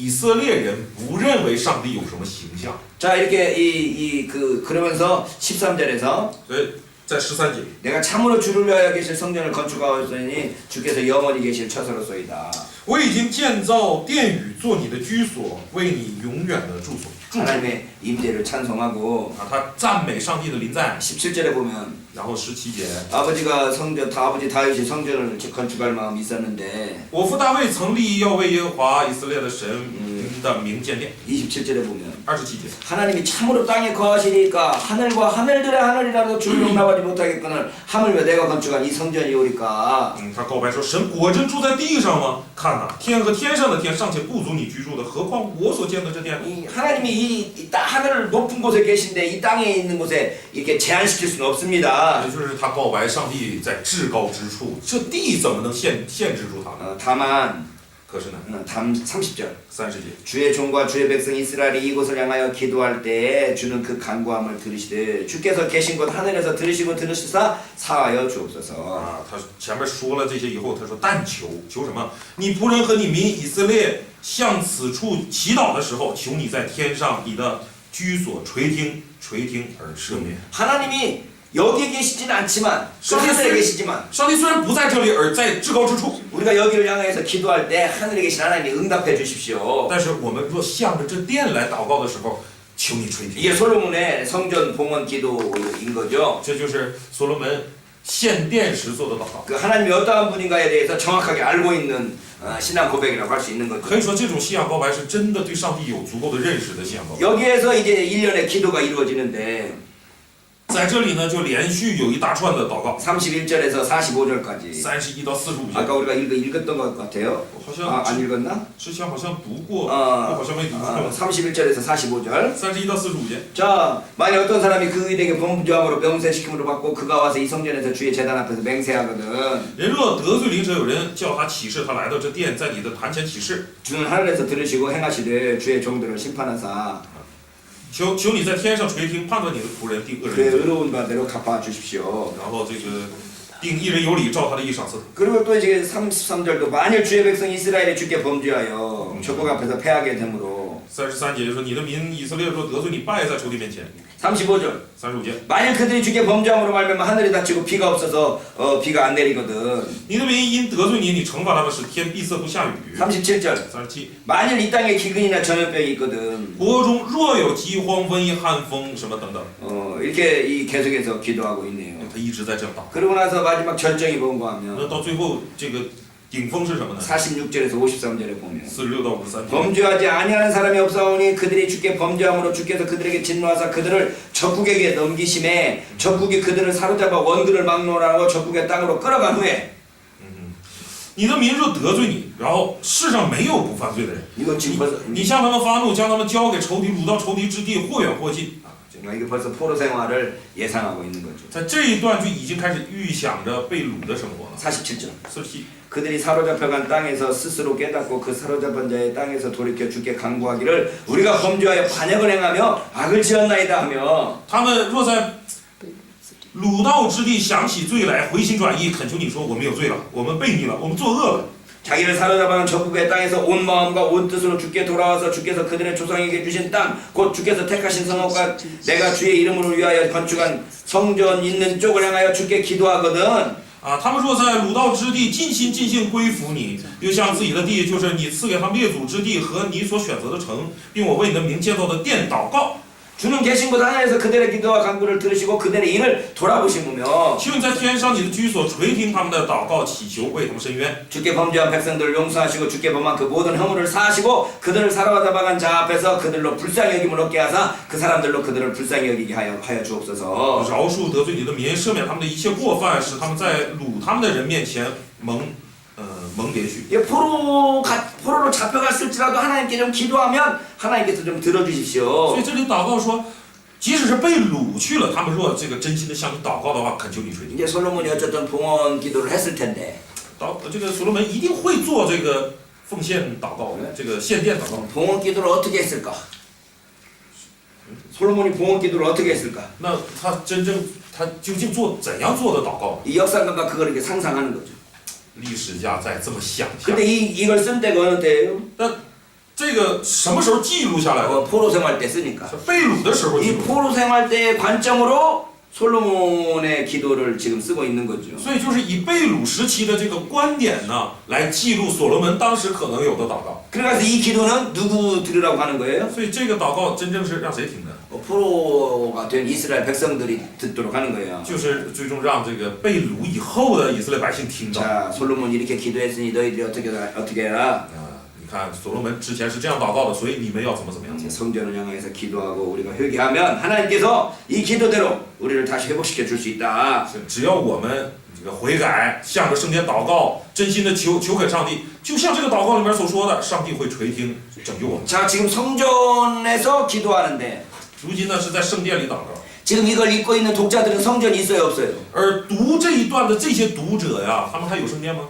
色列人不认为上帝有什么形象。 자 이렇게 그러면서 13절에서 所以在13节， 내가 참으로 주를 위하여 계실 성전을 건축하였으니 주께서 영원히 계실 처소로소이다. 我已经建造殿宇做你的居所，为你永远的住所。 하나님의 임재를 찬송하고 他赞美上帝的临在。 17절에 보면 然后17节， 아버지 다윗이 성전을 건축할 마음이 있었는데 我父大卫曾立意要为耶和华以色列的神的名建殿。 27절에 보면 27节， 하나님이 참으로 땅에 거하시니까 하늘과 하늘들의 하늘이라도 주를 용납하지 못하겠거늘 하물며 내가 건축한 이 성전이 오리까. 他告白说：“神果真住在地上吗？看哪，天和天上的天尚且不足你居住的，何况我所建的这殿？” 하나님이 하늘 높은 곳에 계신데 이 땅에 있는 곳에 이렇게 제한시킬 수는 없습니다. 也就是他告白上帝在至高之处，这地怎么能限制住他呢？ 다만 可是呢， 30절 30节， 주의 종과 주의 백성 이스라엘이 이곳을 향하여 기도할 때에 주는 그 간구함을 들으시되 주께서 계신 곳 하늘에서 들으시고 들으시사 사하여 주옵소서. 他前面说了这些以后，他说但求什么？你仆人和你民以色列向此处祈祷的时候，求你在天上你的居所垂听而赦免。 하나님이 여기에 계시지는 않지만 하늘에 계시지만 上帝虽然不在这里，而在至高之处， 우리가 여기를 향해서 기도할 때 하늘에 계신 하나님이 응답해 주십시오. 但是我们若向着这殿来祷告的时候，求你垂听。 이게 솔로몬의 성전 봉헌 기도인 거죠. 这就是所罗门献殿时做的祷告。 그 하나님이 어떠한 분인가에 대해서 정확하게 알고 있는 신앙 고백이라고 할 수 있는 可 거죠. 以说，这种信仰告白是真的对上帝有足够的认识的信仰告白。 여기에서 이제 1년의 기도가 이루어지는데 在这里呢，就连续有一大串的祷告， 31절에서 45절까지 31到45节。 아까 우리가 읽었던 것 같아요. 好像 안 읽었나? 之前好像读过，我好像没读过。 31절에서 45절. 31到45节。 자, 만약 어떤 사람이 그 의에게 범죄함으로 명세시킴으로 받고 그가 와서 이 성전에서 주의 제단 앞에서 맹세하거든. 人若得罪邻舍，有人叫他起誓，他来到这殿，在你的坛前起誓， 주는 하늘에서 들으시고 행하시되 주의 종들을 심판하사 求你在天上垂听，判断你的仆人定恶 그의 人， 의로운 바대로 갚아 주십시오. 然后这个定一人有理，照他的义赏赐。 그리고 또 이제 33절도 만일 주의 백성 이스라엘이 주께 범죄하여 적국 앞에서 패하게 되므로 33节就说你的民以色列若得罪你，败在仇敌面前。 35절 35节， 만일 그들이 주께 범죄함으로 말미암아 하늘이 닫히고 비가 없어서 비가 안 내리거든. 你的民因得罪你，你惩罚他们，使天闭塞不下雨。 37절 37， 만일 이 땅에 기근이나 전염병이 있거든. 国中若有饥荒、瘟疫、旱风什么等等， 이렇게 계속해서 기도하고 있네요. 他一直在这样祷。 그러고 나서 마지막 절정이 뭔가 하면 那到最后这个顶峰是什么呢？ 46절에서 53절에 보면 46到53节。 범죄하지 아니하는 사람이 없사오니 그들이 주께 범죄함으로 주께서 그들에게 진노하사 그들을 적국에게 넘기심에 적국이 그들을 사로잡아 원근을 막론하고 적국의 땅으로 끌어간 후에 你的民若得罪你，然后世上没有不犯罪的人， 이건 지금 벌써 你向他们发怒，将他们交给仇敌，掳到仇敌之地，或远或近。 이게 벌써 포로 생활을 예상하고 있는 거죠. 在这一段就已经开始预想着被掳的生活了。 47절 47， 그들이 사로잡혀간 땅에서 스스로 깨닫고 그 사로잡은 자의 땅에서 돌이켜 주께 간구하기를 우리가 범죄하여 반역을 행하며 악을 지었나이다 하며 他们若在掳到之地想起罪来，回心转意，恳求你说我们有罪了，我们悖逆了，我们作恶了。 자기를 사로잡아간 적국의 땅에서 온 마음과 온 뜻으로 주께 돌아와서 주께서 그들의 조상에게 주신 땅 곧 주께서 택하신 성읍과 내가 주의 이름을 위하여 건축한 성전 있는 쪽을 향하여 주께 기도하거든 他们若在掳到之地尽心尽性归服你，又向自己的地，就是你赐给他们列祖之地和你所选择的城，并我为你的名建造的殿祷告。 주는 계신 곳 하나에서 그들의 기도와 간구를 들으시고 그들의 일을 돌아보시며 求你在天上你的居所垂听他们的祷告祈求，为他们伸冤。 주께 범죄한 백성들을 용서하시고 주께 범한 그 모든 허물을 사하시고 그들을 사로잡아간 자 앞에서 그들로 불쌍히 여김을 얻게 하사 그 사람들로 그들을 불쌍히 여기게 하여 주옵소서 饶恕得罪你的民，赦免他们的一切过犯，使他们在掳他们的人面前蒙连续。 포로로 잡혀갔을지라도 하나님께 좀 기도하면 하나님께서 좀 들어주십시오 所以这里祷告说，即使是被掳去了，他们若这个真心的向你祷告的话，恳求你垂听。 이제 솔로몬이 어쨌든 봉헌 기도를 했을 텐데 这个所罗门一定会做这个奉献祷告，这个献殿祷告。 봉헌 기도를 어떻게 했을까? 솔로몬이 봉헌 기도를 어떻게 했을까? 那他究竟怎样做的祷告？ 이 역사가가 그걸 이렇게 상상하는 거죠. 历史家在这么想象。 근데 이걸 쓴 때가 어느 때예요? 那这个什么时候记录下来的？ 포로 생활 때 쓰니까. 是被掳的时候记 이 录。 포로 생활 때의 관점으로 솔로몬의 기도를 지금 쓰고 있는 거죠. 所以就是以被掳时期的这个观点呢，来记录所罗门当时可能有的祷告。 그래서 이 기도는 누구 들으라고 하는 거예요? 所以这个祷告真正是让谁听的？ 포로가 된 이스라엘 백성들이 듣도록 하는 거예요. 就是最终让这个被掳以后的以色列百姓听到。 자, 솔로몬이 이렇게 기도했으니 너희들이 어떻게 해라? 你看所罗门之前是这样祷告的，所以你们要怎么样？ 성전을 향해서 기도하고 우리가 회개하면 하나님께서 이 기도대로 우리를 다시 회복시켜 줄 수 있다. 只要我们这个悔改，向着圣殿祷告，真心的求给上帝，就像这个祷告里面所说的，上帝会垂听拯救我们。 자, 지금 성전에서 기도하는데 如今呢是在圣殿里祷告， 지금 이걸 읽고 있는 독자들은 성전이 있어요, 없어요? 而读这一段的这些读者呀，他们还有圣殿吗？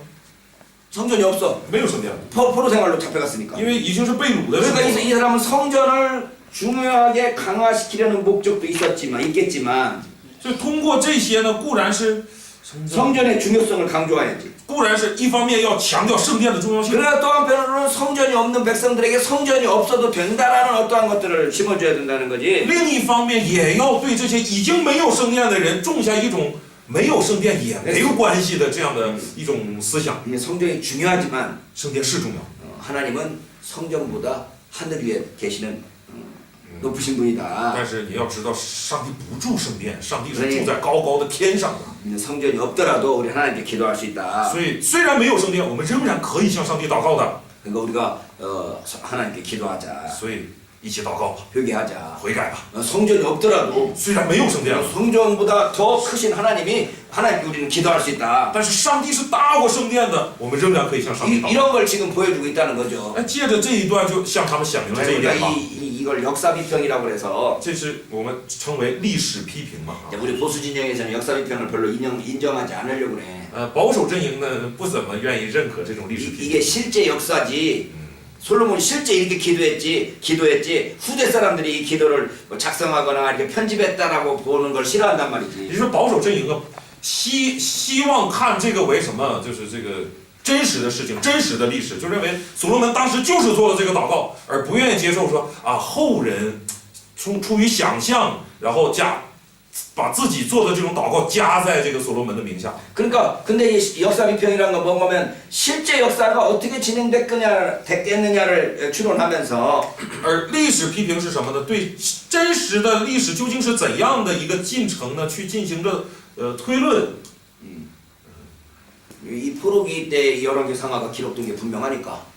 성전이 없어. 没有圣殿， 포로 생활로 잡혀갔으니까. 因为已经是被掳的时 그러니까 候。 이 사람은 성전을 중요하게 강화시키려는 목적도 있겠지만 所以通过这些呢，固然是 성전의 중요성을 강조해야지. 固然是一方面要强调圣殿的重要性， 그러나 또 한편으로는 성전이 없는 백성들에게 성전이 없어도 된다라는 어떠한 것들을 심어줘야 된다는 거지. 另一方面也要对这些已经没有圣殿的人种下一种没有圣殿也没有关系的这样的一种思想。 성전이 중요하지만 圣殿是重要， 하나님은 성전보다 하늘 위에 계시는 높으신 분이다. 但是你要知道，上帝不住圣殿，上帝是住在高高的天上的。 성전이 없더라도 우리 하나님께 기도할 수 있다. 所以虽然没有圣殿，我们仍然可以向上帝祷告的。 그러니까 우리가 하나님께 기도하자. 所以一起祷告吧， 회개하자. 悔改吧。 성전이 없더라도 虽然没有圣殿， 성전보다 더 크신 하나님이 하나님께 우리는 기도할 수 있다. 但是上帝是大过圣殿的，我们仍然可以向上帝祷告。 이런 걸 지금 보여주고 있다는 거죠. 那借着这一段，就向他们显明了这一 우리가 点吧。 이걸 역사 비평이라고 그래서 这是我们称为历史批评嘛。 우리 보수 진영에서는 역사 비평을 별로 인정하지 않으려고 그래. 保守阵营呢不怎么愿意认可这种历史批评。 이게 실제 역사지. 솔로몬이 실제 이렇게 기도했지 후대 사람들이 이 기도를 작성하거나 이렇게 편집했다라고 보는 걸 싫어한단 也 말이지. 就是保守阵营啊，希望看这个为什么，就是这个真实的事情、真实的历史，就认为所罗门当时就是做了这个祷告，而不愿意接受说啊后人出于想象，然后把自己做的这种祷告加在这个所罗门的名下。 그러니까 근데 이 역사 비평이라는 건 뭐냐면 실제 역사가 어떻게 됐겠느냐를 추론하면서 而历史批评是什么呢？对真实的历史究竟是怎样的一个进程呢？去进行着推论。 이 포로기 때 열왕기 상하가 기록된 게 분명하니까.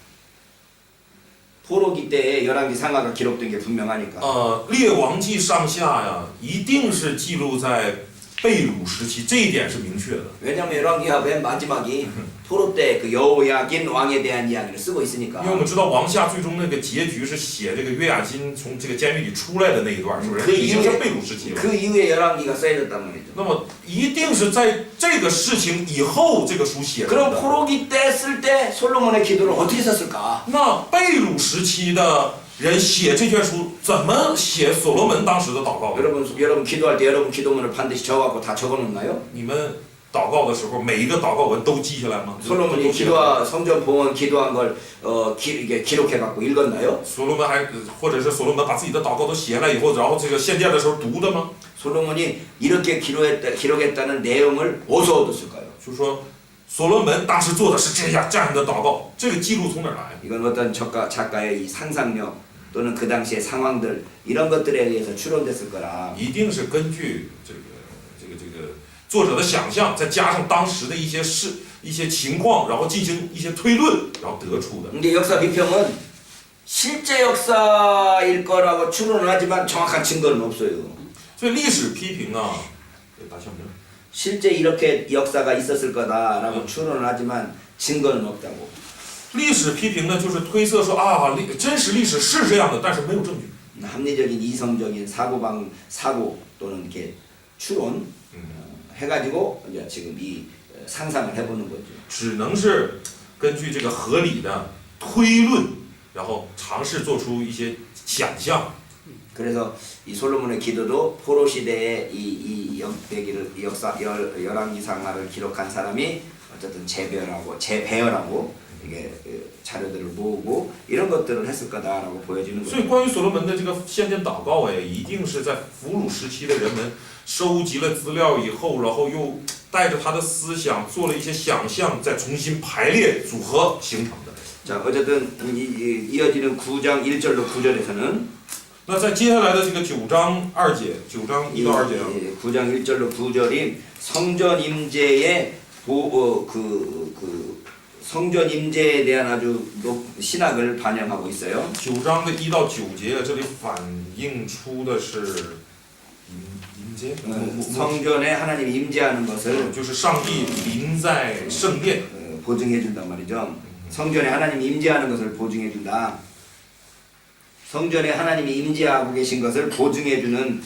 포로기 때의 열왕기 상하가 기록된 게 분명하니까. 列王记上下呀，一定是记录在被掳时期，这一点是明确的。 왜냐면 열왕기하 맨 마지막이 포로 때 그 여호야긴 왕에 대한 이야기를 쓰고 있으니까. 因为我们知道王下最终那个结局是写这个约雅金从这个监狱里出来的那一段，是不是？已经是被掳时期了。 그 이후에 열왕기가 써졌단 말이죠. 那么一定是在这个事情以后，这个书写的。 그럼 포로기 때 쓸 때 솔로몬의 기도를 어떻게 썼을까? 那被掳时期的人写这卷书，怎么写所罗门当时的祷告？ 여러분 기도할 때 여러분 기도문을 반드시 적어갖고 다 적어놓나요? 你们祷告的时候，每一个祷告文都记下来吗？ 솔로몬이 기도와 성전 봉헌 기도한 걸 이게 기록해갖고 읽었나요? 所罗门或者是所罗门把自己的祷告都写下来以后，然后这个献殿的时候读的吗？ 솔로몬이 이렇게 기록했다는 내용을 어디서 얻었을까요? 就是说，所罗门当时做的是这样的祷告，这个记录从哪儿来？ 이건 어떤 작가의 이 상상력 또는 그 당시의 상황들 이런 것들에 의해서 추론됐을 거라. 一定是根据这个作者的想象，再加上当时的一些情况，然后进行一些推论，然后得出的。 근데 역사 비평은 실제 역사일 거라고 추론을 하지만 정확한 증거는 없어요. 所以历史批评啊，打小名。 실제 이렇게 역사가 있었을 거다라고 추론을 하지만 증거는 없다고. 历史批评呢，就是推测说啊，真实历史是这样的，但是没有证据。 합리적인 이성적인 사고 또는 이렇게 추론 해가지고 이제 지금 이 상상을 해보는 거죠. 只能是根据这个合理的推论，然后尝试做出一些想象。 그래서 이 솔로몬의 기도도 포로 시대의 이 역사 열왕기상하를 기록한 사람이 어쨌든 재배열하고 이게 자료들을 모으고 이런 것들을 했을 거다라고 보여지는 所以 거죠. 关于所罗门的这个献殿祷告，一定是在俘虏时期的人们收集了资料以后，然后又带着他的思想做了一些想象，再重新排列组合形成的。 자, 어쨌든 이어지는 9장 1절로 9절에서는 那在接下来的这个9章2节，9章1到2节啊， 9장 1절로 9절이 성전 임재의 성전 임재에 대한 아주 신학을 반영하고 있어요. 9章的1到9节，这里反映出的是临接， 성전에 하나님이 임재하는 것을 就是上帝临在圣殿。 보증해 준단 말이죠. 성전에 하나님이 임재하는 것을 보증해 준다. 성전에 하나님이 임재하고 계신 것을 보증해 주는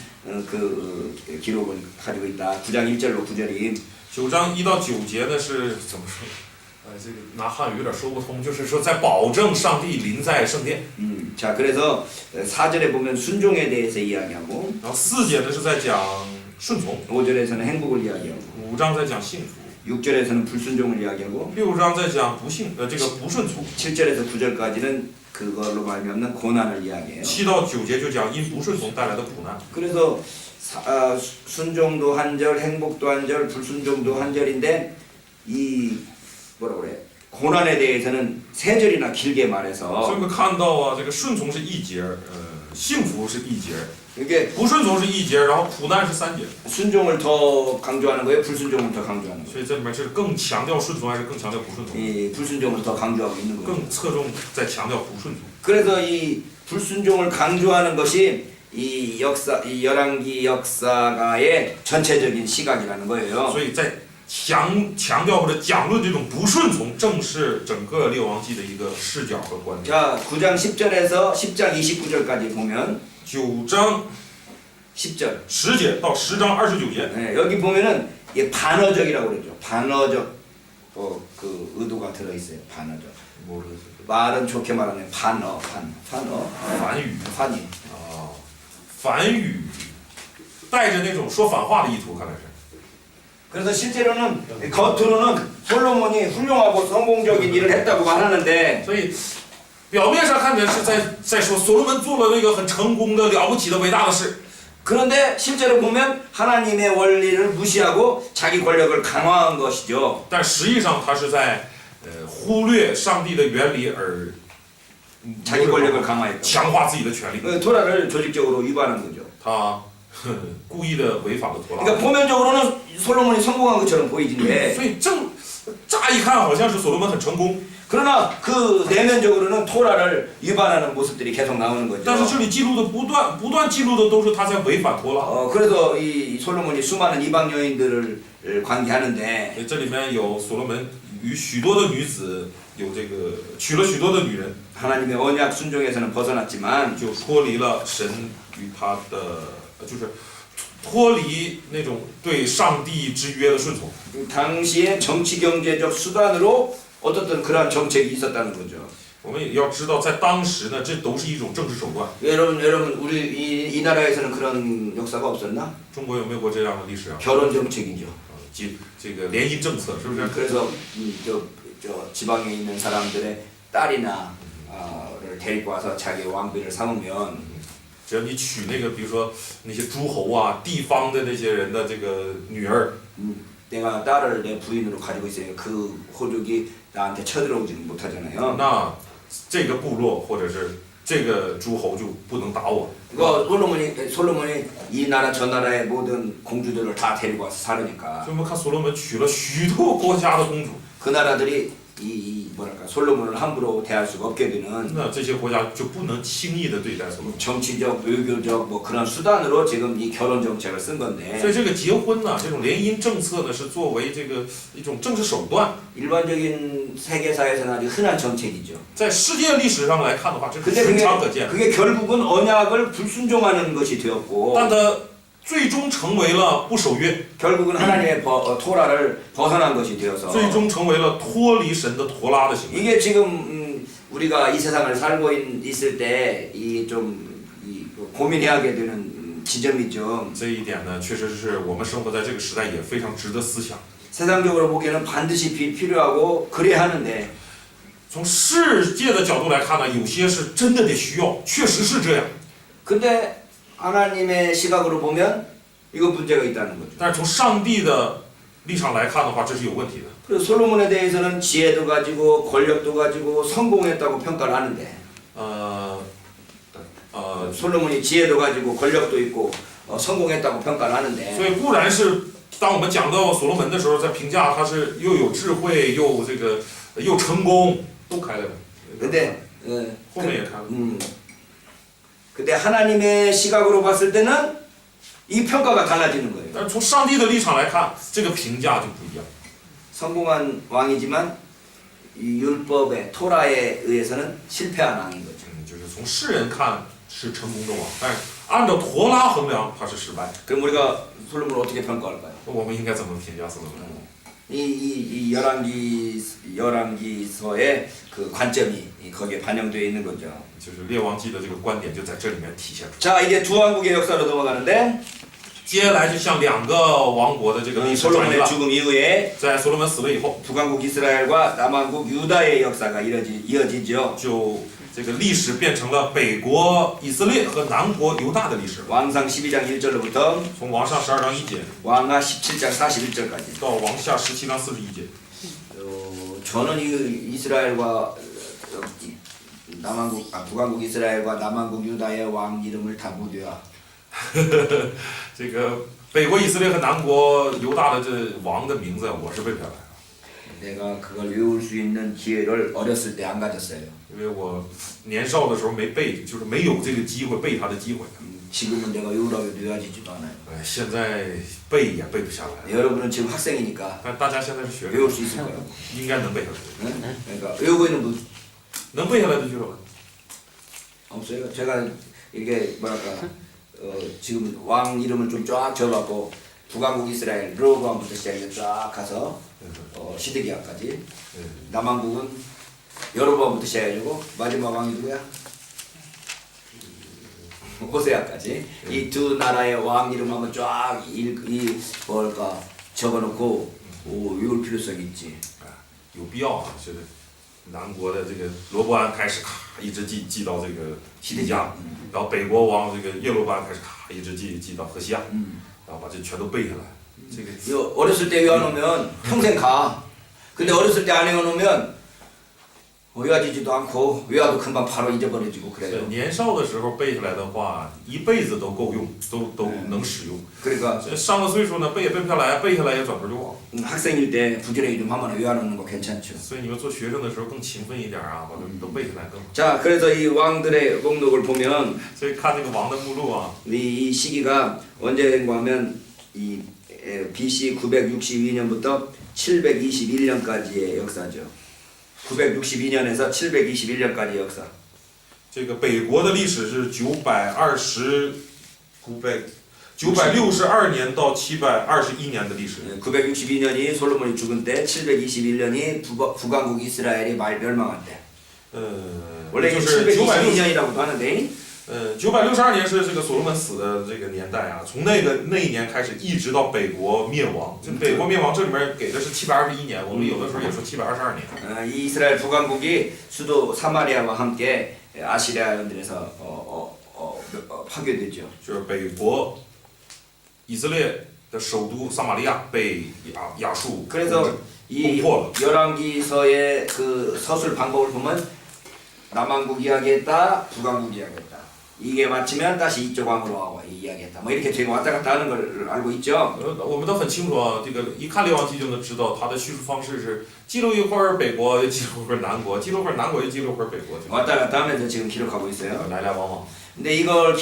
기록을 가지고 있다. 9장 1절로 9절이 9章1到9节呢是怎么说？这个拿汉语有点说不通，就是说在保证上帝临在圣殿。 자, 그래서 4절에 보면 순종에 대해서 이야기하고 然后4节呢是在讲顺从， 5절에서는 행복을 이야기하고 5章在讲幸福， 6절에서는 불순종을 이야기하고 6章在讲不幸，这个不顺从， 7절에서 9절까지는 그걸로 말미암는 고난을 이야기해요. 7到9节就讲因不顺从带来的苦难。 그래서 순종도 한 절, 행복도 한 절, 불순종도 한 절인데 이 뭐라 그래? 고난에 대해서는 3절이나 길게 所以 말해서 我们看到啊，这个顺从是1节，幸福是1节， 이게 不顺从是1节，然后苦难是3节。 순종을 더 강조하는 거예요? 불순종을 더 강조하는 거예요? 所以这里面是更强调顺从还是更强调不顺从？ 이 불순종을 더 강조하고 있는 거예요. 更侧重在强调不顺从。 그래서 이 불순종을 강조하는 것이 이 역사, 이 열왕기 역사가의 전체적인 시각이라는 거예요. 所以在强调或者讲论这种不顺从，正是整个列王记的一个视角和观点。 자, 9장 10절에서 10장 29절까지 보면 9章 10절. 10节到10章29节， 네, 여기 보면은 이게 반어적이라고 그러죠. 반어적 그 의도가 들어 있어요. 반어적. 말은 좋게 말하면 반어. 反语 환희. 啊，反语带着那种说反话的意图，看来是。 그래서 실제로는 겉으로는 솔로몬이 훌륭하고 성공적인 일을 했다고 말하는데 所以表面上看起来是在说所罗门做了那个很成功的、了不起的、伟大的事， 그런데 실제로 보면 하나님의 원리를 무시하고 자기 권력을 강화한 것이죠. 但实际上他是在忽略上帝的原理而 자기 권력을 강화했다. 强化自己的权利。 토라를 조직적으로 위반한 거죠. 他故意的违反了托拉。 그러니까 표면적으로는 솔로몬이 성공한 것처럼 보이지는데 所以乍一看好像是所罗门很成功， 그러나 그 내면적으로는 토라를 위반하는 모습들이 계속 나오는 但是 거죠. 这里记录的不断记录的都是他在违反托拉。 그래서 이 솔로몬이 수많은 이방 여인들을 관계하는데 所以这里面有所罗门与许多的女子有这个娶了许多的女人， 하나님의 언약 순종에서는 벗어났지만 就脱离了神与他的，就是脱离那种对上帝之约的顺从。 당시의 정치 경제적 수단으로 어떻든 그러한 정책이 있었다는 거죠. 我们也要知道，在当时呢，这都是一种政治手段。 여러분 우리 이 나라에서는 그런 역사가 없었나? 中国有没有过这样的历史啊？ 결혼 정책이죠. 这个联姻政策是不是？ 그래서 저 지방에 있는 사람들의 딸이나 를 데리고 와서 자기 왕비를 삼으면 只要你娶那个，比如说那些诸侯啊、地方的那些人的这个女儿， 내가 딸을 내 부인으로 가지고 있으니까 그 호족이 나한테 쳐들어오지는 못하잖아요. 那这个部落或者是这个诸侯就不能打我。 이거 솔로몬이 이 나라 저 나라의 모든 공주들을 다 데리고 와서 살으니까 所以我们看所罗门娶了许多国家的公主， 그 나라들이 이 뭐랄까 솔로몬을 함부로 대할 수가 없게 되는 那这些国家就不能轻易的对待所罗门。 정치적, 외교적 뭐 그런 수단으로 지금 이 결혼 정책을 쓴 건데 所以这个结婚呢，这种联姻政策呢，是作为这个一种政治手段， 일반적인 세계사에서는 아주 흔한 정책이죠. 在世界历史上来看的话，这是 근데 寻常可见。 그게 결국은 언약을 불순종하는 것이 되었고 但它最终成为了不守约， 결국은 하나님의 토라를 벗어난 것이 되어서 最终成为了脱离神的陀拉的行为。 이게 지금 우리가 이 세상을 살고 있을 때 이 좀 고민해하게 되는 지점이죠. 这一点呢，确实是我们生活在这个时代也非常值得思想。 세상적으로 보기에는 반드시 필요하고 그래야 하는데 从世界的角度来看呢，有些是真的得需要，确实是这样。 근데 하나님의 시각으로 보면 이거 문제가 있다는 거죠. 但是从上帝的立场来看的话，这是有问题的。 그리고 솔로몬에 대해서는 지혜도 가지고 권력도 가지고 성공했다고 평가를 하는데 呃， 솔로몬이 지혜도 가지고 권력도 있고 성공했다고 평가를 하는데 所以固然是当我们讲到所罗门的时候，在评价他是又有智慧，又这个又成功，都开了。 근데 后面也开了。 근데 하나님의 시각으로 봤을 때는 이 평가가 달라지는 거예요. 但是从上帝的立场来看，这个评价就不一样。 성공한 왕이지만 이 율법의 토라에 의해서는 실패한 왕인 거죠. 就是从世人看是成功的王，但是按照陀拉衡量他是失败。 그럼 우리가 솔로몬을 어떻게 평가할까요? 我们应该怎么评价所罗门？ 이 열왕기서의 그 관점이 거기에 반영되어 있는 거죠. 就是列王记的这个观点就在这里面体现出来。 자, 이제 두 왕국의 역사로 넘어가는데 接下来就向两个王国的这个历史转移 솔로몬의 了。 죽음 이후에 在所罗门死了以后， 북왕국 이스라엘과 남왕국 유다의 역사가 이어지죠. 就这个历史变成了北国以色列和南国犹大的历史。 왕상 12장 1절로부터 从王上12章1节 왕하 17장 41절까지. 到王下17章41节。 저는 이 이스라엘과 북왕국 이스라엘과 남왕국 유다의 왕 이름을 다 못 외워. 这个北国以色列和南国犹大的这王的名字，我是背不下来的， 내가 그걸 외울 수 있는 기회를 어렸을 때 안 가졌어요. 因为我年少的时候没背，就是没有这个机会背它的机会。 지금은 내가 외우라고 해도 외워지지도 않아요. 现在背也背不下来， 여러분은 지금 학생이니까 但大家现在是学生， 외울 수 있을 거예요. 应该能背下来。 응? 그러니까 외우고 있는 분 能背下来的举手。 없어요. 제가 이게 뭐랄까 지금 왕 이름을 좀 쫙 적어갖고 북왕국 이스라엘 르호보암부터 시작해서 쫙 가서 시드기야까지. 남왕국은 여로보암부터 시작해가지고 마지막 왕이 누구야? 호세아까지. 이 두 나라의 왕 이름 한번 쫙 뭘까 적어놓고 외울 필요성이 있지. 有必要啊，就是南国的这个罗伯安开始咔一直记到这个西底家，然后北国王这个耶罗波安开始咔一直记到何西亚，然后把这全都背下来。这个 이거 어렸을 때 외워놓으면 평생 가. 근데 어렸을 때 안 외워놓으면 외워지지도 않고 외워도 금방 바로 잊어버려지고 그래요. 年少的时候背下来的话，一辈子都够用，都能使用。 그러니까 上了岁数呢，背也背不下来，背下来也转头就忘。 학생일 때 부지런히 좀 한번 외워놓는 거 괜찮죠. 所以你们做学生的时候更勤奋一点啊，把它都背下来更好。 자, 그래서 이 왕들의 목록을 보면 所以看那个王的目录啊， 이 시기가 언제인가 하면 이 BC 962년부터 721년까지의 역사죠. 962년에서 721년까지 역사. 这个北国的历史是962年到721年的历史。 962년이 솔로몬이 죽은 때, 721년이 북왕국 이스라엘이 멸망한 때. 원래 就是 722년이라고도 하는데 962年是这个所罗门死的这个年代啊，从那一年开始一直到北国灭亡。这北国灭亡这里面给的是721年，我们有的时候也说722年。 이 이스라엘 북왕국이 수도 사마리아와 함께 아시리아인들에서 파괴됐죠. 就是北国以色列的首都撒玛利亚被亚述 그래서 이 열왕기서의 그 서술 방법을 보면 남왕국 이야기했다, 북왕국 이야기했다. 이게 맞추면 다시 이쪽 왕으로 와와 이야기했다. 뭐 이렇게 되고 왔다 갔다 하는 걸 알고 있죠. 我们都很清楚啊，这个一看《列王记》就能知道，它的叙述方式是记录一会儿北国，又记录一会儿南国，记录一会儿南国，又记录一会儿北国， 왔다 갔다 하면서 지금 기록하고 있어요. 来来往往。 근데 이걸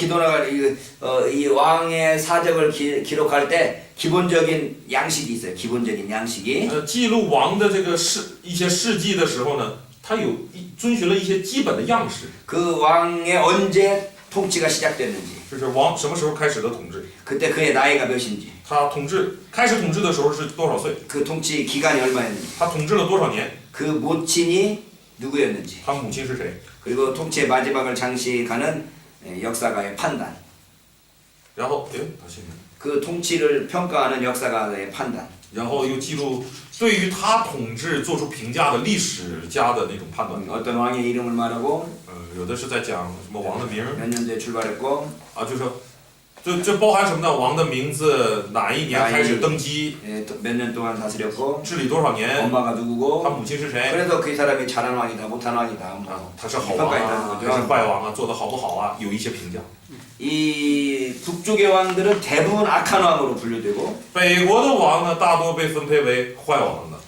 이 왕의 사적을 기록할 때 기본적인 양식이 있어요. 기본적인 양식이. 记录王的这个一些事迹的时候呢，它遵循了一些基本的样式。 그 왕의 언제 통치가 시작됐는지. 就是王什么时候开始的统治？ 그때 그의 나이가 몇인지. 他开始统治的时候是多少岁？ 그 통치 기간이 얼마였는지. 他统治了多少年？ 그 모친이 누구였는지. 他母亲是谁？ 그리고 통치의 마지막을 장식하는 역사가의 판단. 然后，他姓名。 그 통치를 평가하는 역사가의 판단. 然后又记录对于他统治做出评价的历史家的那种判断。 어떤 왕의 이름을 말하고 有的是在讲什么王的名， 몇 년도에 출발했고 啊，就是说，这包含什么呢？王的名字，哪一年开始登基， 몇 년 동안 다스렸고 治理多少年， 엄마가 他 누구고 母亲是谁？ 그래서 그 사람이 잘한 왕이다 못한 왕이다 뭐 他是好王啊，还是坏王啊？做的好不好啊？有一些评价。 이 북쪽의 왕들은 대부분 악한 왕으로 분류되고 北国的王呢，大多被分配为坏王的。